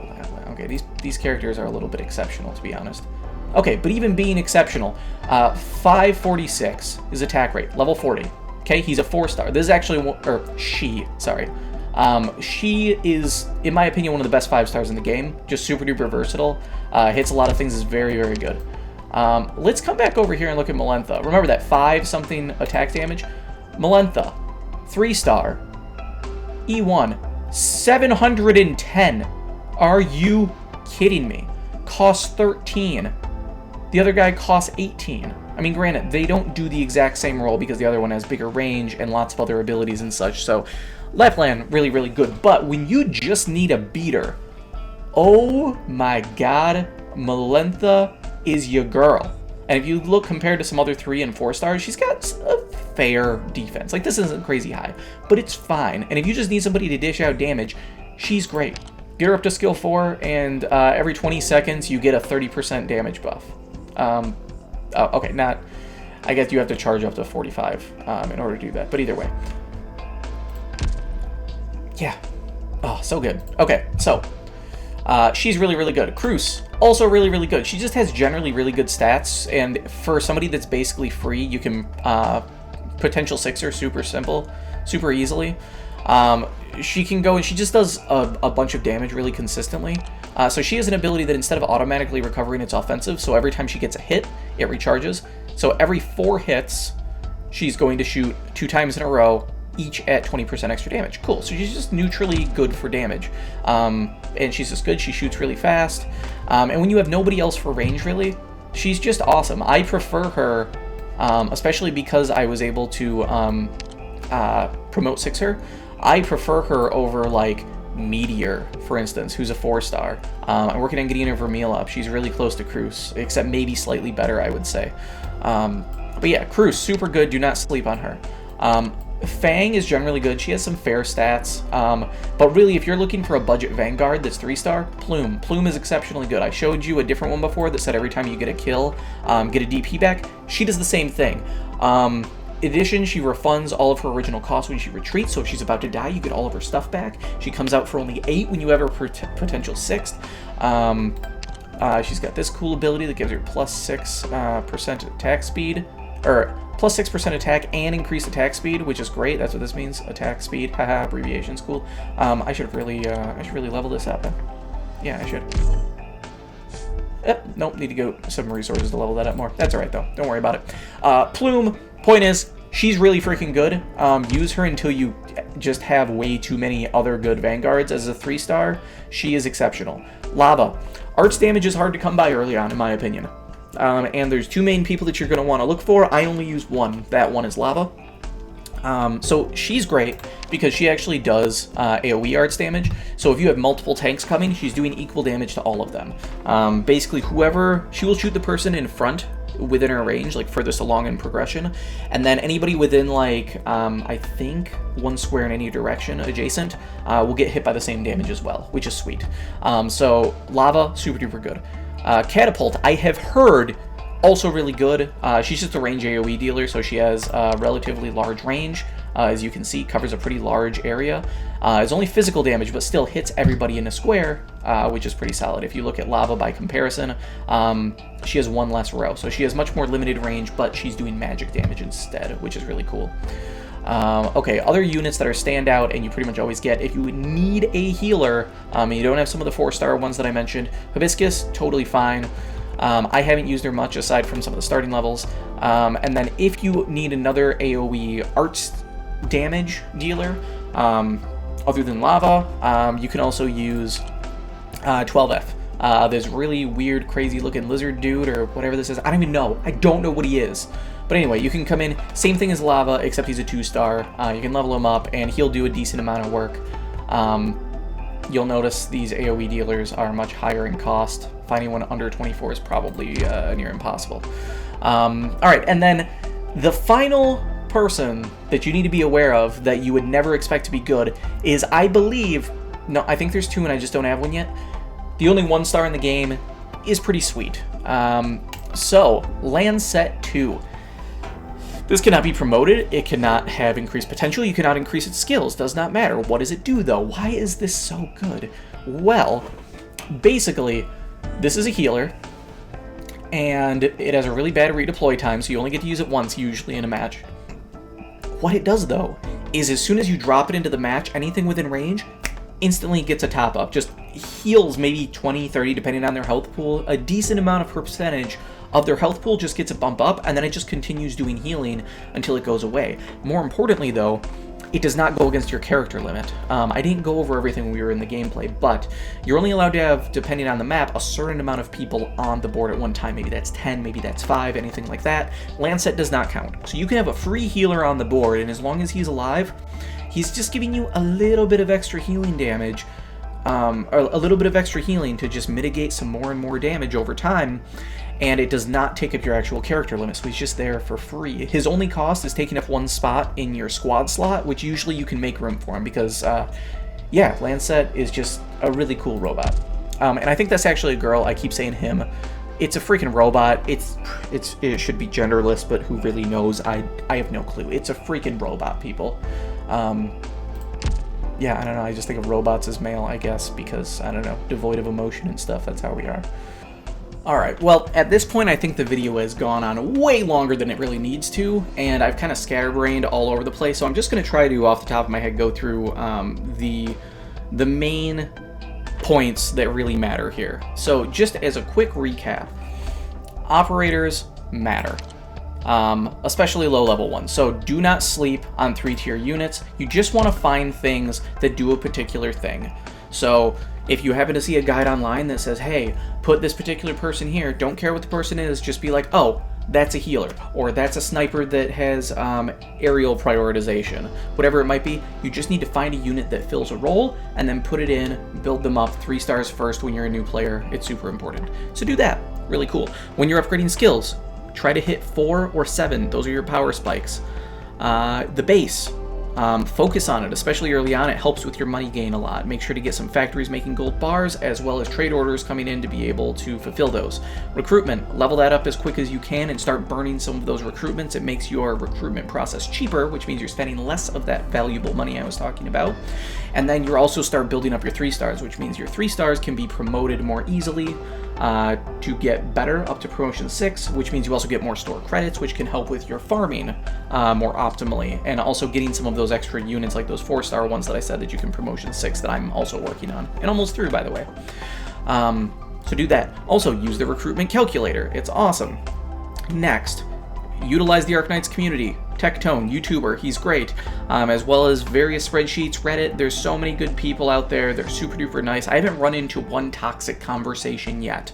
Okay, these characters are a little bit exceptional, to be honest. Okay, but even being exceptional, 546 is attack rate, level 40. Okay, he's a 4-star. This is actually, or she, sorry. She is, in my opinion, one of the best 5-stars in the game. Just super duper versatile. Hits a lot of things, is very, very good. Let's come back over here and look at Melantha. Remember that 5-something attack damage? Melantha, 3-star, E1, 710. Are you kidding me? Costs 13. The other guy costs 18. I mean, granted, they don't do the exact same role because the other one has bigger range and lots of other abilities and such, so Lapland, really, really good. But when you just need a beater, oh my god, Melantha is your girl. And if you look compared to some other 3 and 4 stars, she's got a fair defense. Like, this isn't crazy high, but it's fine. And if you just need somebody to dish out damage, she's great. Get her up to skill 4, and every 20 seconds you get a 30% damage buff. Okay, not... I guess you have to charge up to 45 in order to do that, but either way. Yeah. Oh, so good. Okay, so she's really, really good. Cruz, also really, really good. She just has generally really good stats, and for somebody that's basically free, you can potential 6-er super simple, super easily. She can go and she just does a bunch of damage really consistently. So she has an ability that instead of automatically recovering, it's offensive. So every time she gets a hit, it recharges. So every 4 hits, she's going to shoot 2 times in a row, each at 20% extra damage. Cool. So she's just neutrally good for damage. And she's just good. She shoots really fast. And when you have nobody else for range, really, she's just awesome. I prefer her, especially because I was able to promote 6-er. I prefer her over, like, Meteor, for instance, who's a 4-star. I'm working on getting her Vermeil up. She's really close to Cruz, except maybe slightly better, I would say. But yeah, Cruz, super good. Do not sleep on her. Fang is generally good. She has some fair stats. But really, if you're looking for a budget Vanguard that's 3-star, Plume. Plume is exceptionally good. I showed you a different one before that said every time you get a kill, get a DP back. She does the same thing. In addition, she refunds all of her original costs when she retreats, so if she's about to die, you get all of her stuff back. She comes out for only 8 when you have her potential 6th. She's got this cool ability that gives her plus 6% attack speed, or plus 6% attack and increased attack speed, which is great. That's what this means, attack speed. Haha, abbreviation's cool. I should really level this up. Yeah, I should. Nope, need to go some resources to level that up more. That's alright though, don't worry about it. Plume. Point is, she's really freaking good. Use her until you just have way too many other good Vanguards. As a 3-star, she is exceptional. Lava. Arts damage is hard to come by early on, in my opinion. And there's 2 main people that you're going to want to look for. I only use one. That one is Lava. So she's great because she actually does AoE arts damage. So if you have multiple tanks coming, she's doing equal damage to all of them. Basically, she will shoot the person in front within her range, like furthest along in progression, and then anybody within, like, I think 1 square in any direction adjacent will get hit by the same damage as well, which is sweet. So Lava, super duper good. Catapult, I have heard, also really good. She's just a range AoE dealer, so she has relatively large range. As you can see, covers a pretty large area. It's only physical damage, but still hits everybody in a square, which is pretty solid. If you look at Lava by comparison, she has 1 less row, so she has much more limited range, but she's doing magic damage instead, which is really cool. Okay, other units that are standout and you pretty much always get if you need a healer, and you don't have some of the 4-star ones that I mentioned. Hibiscus, totally fine. I haven't used her much aside from some of the starting levels. And then if you need another AoE arts damage dealer, other than Lava, you can also use 12F. This really weird, crazy looking lizard dude or whatever this is. I don't even know. I don't know what he is. But anyway, you can come in, same thing as Lava, except he's a 2-star. You can level him up and he'll do a decent amount of work. You'll notice these AoE dealers are much higher in cost. Finding one under 24 is probably near impossible. Alright, and then the final person that you need to be aware of that you would never expect to be good is, I believe, No, I think there's 2 and I just don't have one yet. The only 1-star in the game is pretty sweet. So, Landset 2. This cannot be promoted, it cannot have increased potential, you cannot increase its skills, does not matter. What does it do though? Why is this so good? Well, basically, this is a healer, and it has a really bad redeploy time, so you only get to use it once usually in a match. What it does though, is as soon as you drop it into the match, anything within range instantly gets a top up, just heals maybe 20, 30 depending on their health pool, a decent amount of percentage of their health pool just gets a bump up, and then it just continues doing healing until it goes away. More importantly though, it does not go against your character limit. I didn't go over everything when we were in the gameplay, but you're only allowed to have, depending on the map, a certain amount of people on the board at one time. Maybe that's 10, maybe that's 5, anything like that. Landset does not count. So you can have a free healer on the board, and as long as he's alive, he's just giving you a little bit of extra healing damage, or a little bit of extra healing to just mitigate some more and more damage over time, and it does not take up your actual character limit, so he's just there for free. His only cost is taking up 1 spot in your squad slot, which usually you can make room for him, because, yeah, Landset is just a really cool robot. And I think that's actually a girl. I keep saying him. It's a freaking robot. It should be genderless, but who really knows? I have no clue. It's a freaking robot, people. Yeah, I don't know, I just think of robots as male, I guess, because, I don't know, devoid of emotion and stuff, that's how we are. Alright, well, at this point I think the video has gone on way longer than it really needs to, and I've kind of scatterbrained all over the place, so I'm just going to try to, off the top of my head, go through the main points that really matter here. So, just as a quick recap, operators matter. Especially low-level ones. So do not sleep on 3-tier units. You just want to find things that do a particular thing. So if you happen to see a guide online that says, hey, put this particular person here, don't care what the person is, just be like, oh, that's a healer, or that's a sniper that has aerial prioritization. Whatever it might be, you just need to find a unit that fills a role, and then put it in, build them up 3 stars first when you're a new player. It's super important. So do that. Really cool. When you're upgrading skills, try to hit 4 or 7. Those are your power spikes. The base. Focus on it, especially early on. It helps with your money gain a lot. Make sure to get some factories making gold bars, as well as trade orders coming in to be able to fulfill those. Recruitment. Level that up as quick as you can and start burning some of those recruitments. It makes your recruitment process cheaper, which means you're spending less of that valuable money I was talking about. And then you also start building up your 3 stars, which means your 3 stars can be promoted more easily to get better up to promotion 6, which means you also get more store credits, which can help with your farming more optimally, and also getting some of those extra units like those 4-star ones that I said that you can promotion 6 that I'm also working on, and almost through, by the way. So do that. Also, use the Recruitment Calculator. It's awesome. Next, utilize the Arknights community. Tectone, YouTuber, he's great, as well as various spreadsheets, Reddit. There's so many good people out there. They're super duper nice. I haven't run into one toxic conversation yet.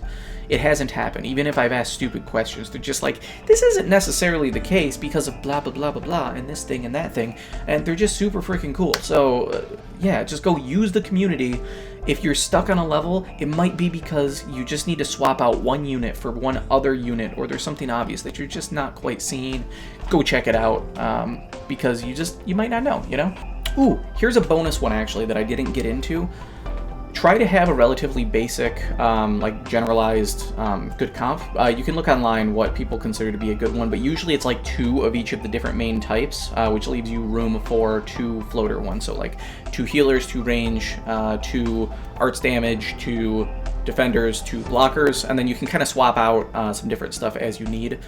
It hasn't happened, even if I've asked stupid questions. They're just like, this isn't necessarily the case because of blah, blah, blah, blah, blah, and this thing and that thing, and they're just super freaking cool. So, yeah, just go use the community. If you're stuck on a level, it might be because you just need to swap out one unit for one other unit, or there's something obvious that you're just not quite seeing. Go check it out, because you might not know, you know? Ooh, here's a bonus one, actually, that I didn't get into. Try to have a relatively basic, like generalized, good comp. You can look online what people consider to be a good one, but usually it's like 2 of each of the different main types, which leaves you room for 2 floater ones. So like 2 healers, 2 range, 2 arts damage, 2 defenders, 2 blockers, and then you can kind of swap out some different stuff as you need.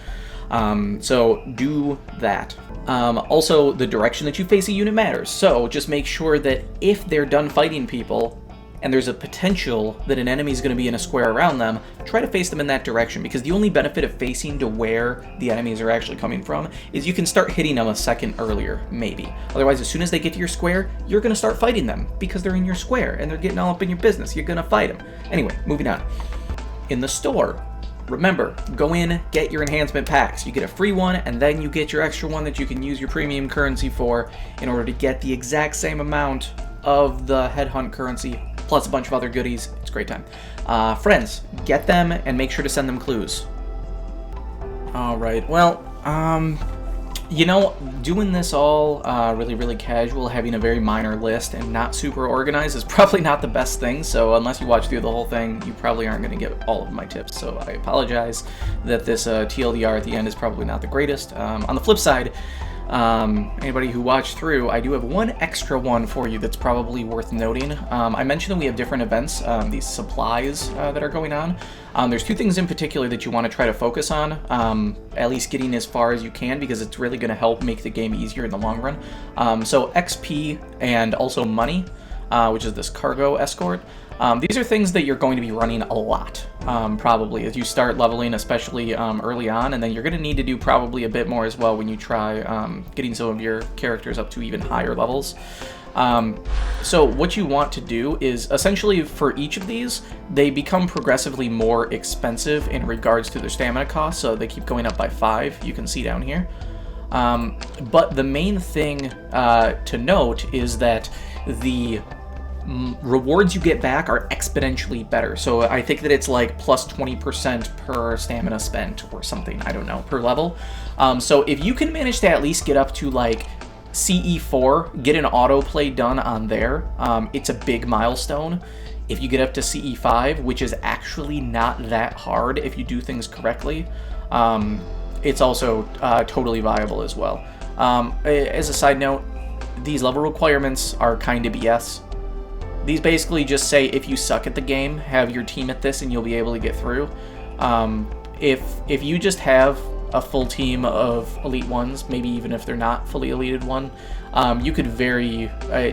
So do that. Also, the direction that you face a unit matters. So just make sure that if they're done fighting people, and there's a potential that an enemy is going to be in a square around them, try to face them in that direction, because the only benefit of facing to where the enemies are actually coming from is you can start hitting them a second earlier, maybe. Otherwise, as soon as they get to your square, you're going to start fighting them, because they're in your square, and they're getting all up in your business. You're going to fight them. Anyway, moving on. In the store, remember, go in, get your enhancement packs. You get a free one, and then you get your extra one that you can use your premium currency for in order to get the exact same amount of the headhunt currency, plus a bunch of other goodies. It's a great time. Friends, get them and make sure to send them clues. Alright, well, You know, doing this all really, really casual, having a very minor list and not super organized is probably not the best thing, so unless you watch through the whole thing, you probably aren't going to get all of my tips, so I apologize that this TLDR at the end is probably not the greatest. On the flip side, anybody who watched through, I do have one extra one for you that's probably worth noting. I mentioned that we have different events, these supplies that are going on. There's two things in particular that you want to try to focus on, at least getting as far as you can, because it's really going to help make the game easier in the long run. So XP and also money, which is this cargo escort. These are things that you're going to be running a lot, probably, as you start leveling, especially early on, and then you're going to need to do probably a bit more as well when you try getting some of your characters up to even higher levels. So what you want to do is, essentially for each of these, they become progressively more expensive in regards to their stamina cost, so they keep going up by 5, you can see down here. But the main thing to note is that the rewards you get back are exponentially better. So I think that it's like plus 20% per stamina spent or something, I don't know, per level. So if you can manage to at least get up to like CE4, get an autoplay done on there, it's a big milestone. If you get up to CE5, which is actually not that hard if you do things correctly, it's also totally viable as well. As a side note, these level requirements are kind of BS. These basically just say if you suck at the game, have your team at this and you'll be able to get through. If you just have a full team of Elite 1s, maybe even if they're not fully Elite 1, you could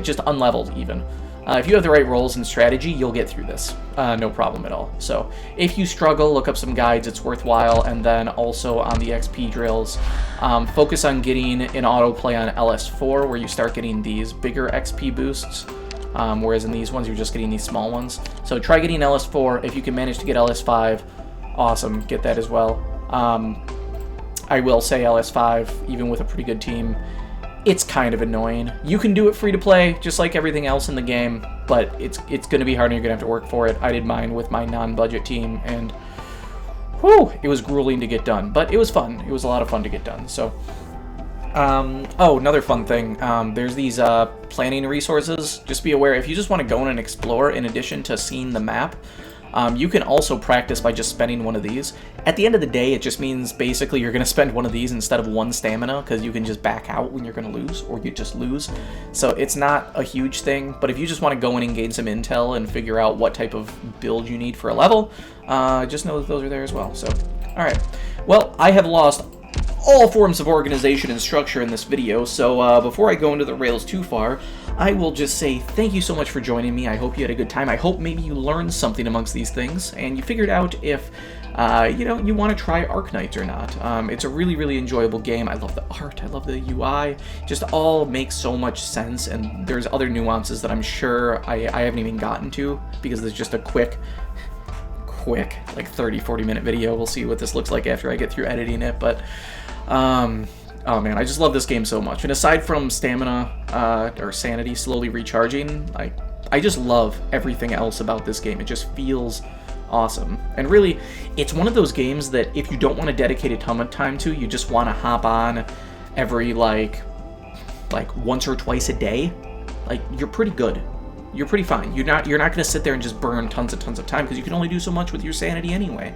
just unleveled even. If you have the right roles and strategy, you'll get through this, no problem at all. So if you struggle, look up some guides, it's worthwhile, and then also on the XP drills, focus on getting an autoplay on LS4 where you start getting these bigger XP boosts. Whereas in these ones, you're just getting these small ones. So try getting LS4. If you can manage to get LS5, awesome, get that as well. I will say LS5, even with a pretty good team, it's kind of annoying. You can do it free to play, just like everything else in the game, but it's going to be hard and you're going to have to work for it. I did mine with my non-budget team, and whew, it was grueling to get done, but it was fun. It was a lot of fun to get done, so... oh, another fun thing, there's these planning resources. Just be aware, if you just want to go in and explore in addition to seeing the map, you can also practice by just spending one of these. At the end of the day, it just means basically you're going to spend one of these instead of one stamina, because you can just back out when you're going to lose, or you just lose. So it's not a huge thing, but if you just want to go in and gain some intel and figure out what type of build you need for a level, just know that those are there as well. So, alright. Well, I have lost all forms of organization and structure in this video, so before I go into the rails too far, I will just say thank you so much for joining me. I hope you had a good time. I hope maybe you learned something amongst these things, and you figured out if, you want to try Arknights or not. It's a really, really enjoyable game. I love the art, I love the UI, just all makes so much sense, and there's other nuances that I'm sure I haven't even gotten to, because there's just a quick, like 30-40 minute video. We'll see what this looks like after I get through editing it, but oh man, I just love this game so much. And aside from stamina or sanity slowly recharging, I just love everything else about this game. It just feels awesome. And really, it's one of those games that if you don't want to dedicate a ton of time to, you just want to hop on every like once or twice a day, like you're pretty good. You're pretty fine. You're not going to sit there and just burn tons of time, because you can only do so much with your sanity anyway.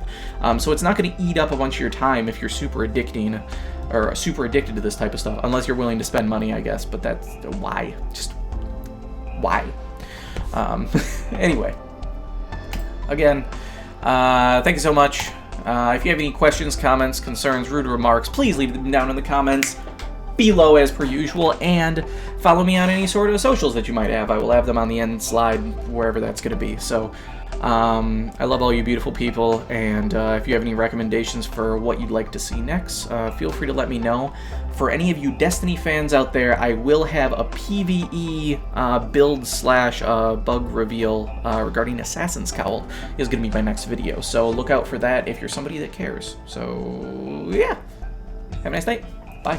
So it's not going to eat up a bunch of your time if you're super addicted to this type of stuff, unless you're willing to spend money, I guess. But that's why. Just why? Anyway, again, thank you so much. If you have any questions, comments, concerns, rude remarks, please leave them down in the comments below as per usual, and follow me on any sort of socials that you might have. I will have them on the end slide, wherever that's going to be. So, I love all you beautiful people, and if you have any recommendations for what you'd like to see next, feel free to let me know. For any of you Destiny fans out there, I will have a PvE build/bug reveal regarding Assassin's Cowl is going to be my next video, so look out for that if you're somebody that cares. So, yeah. Have a nice night. Bye.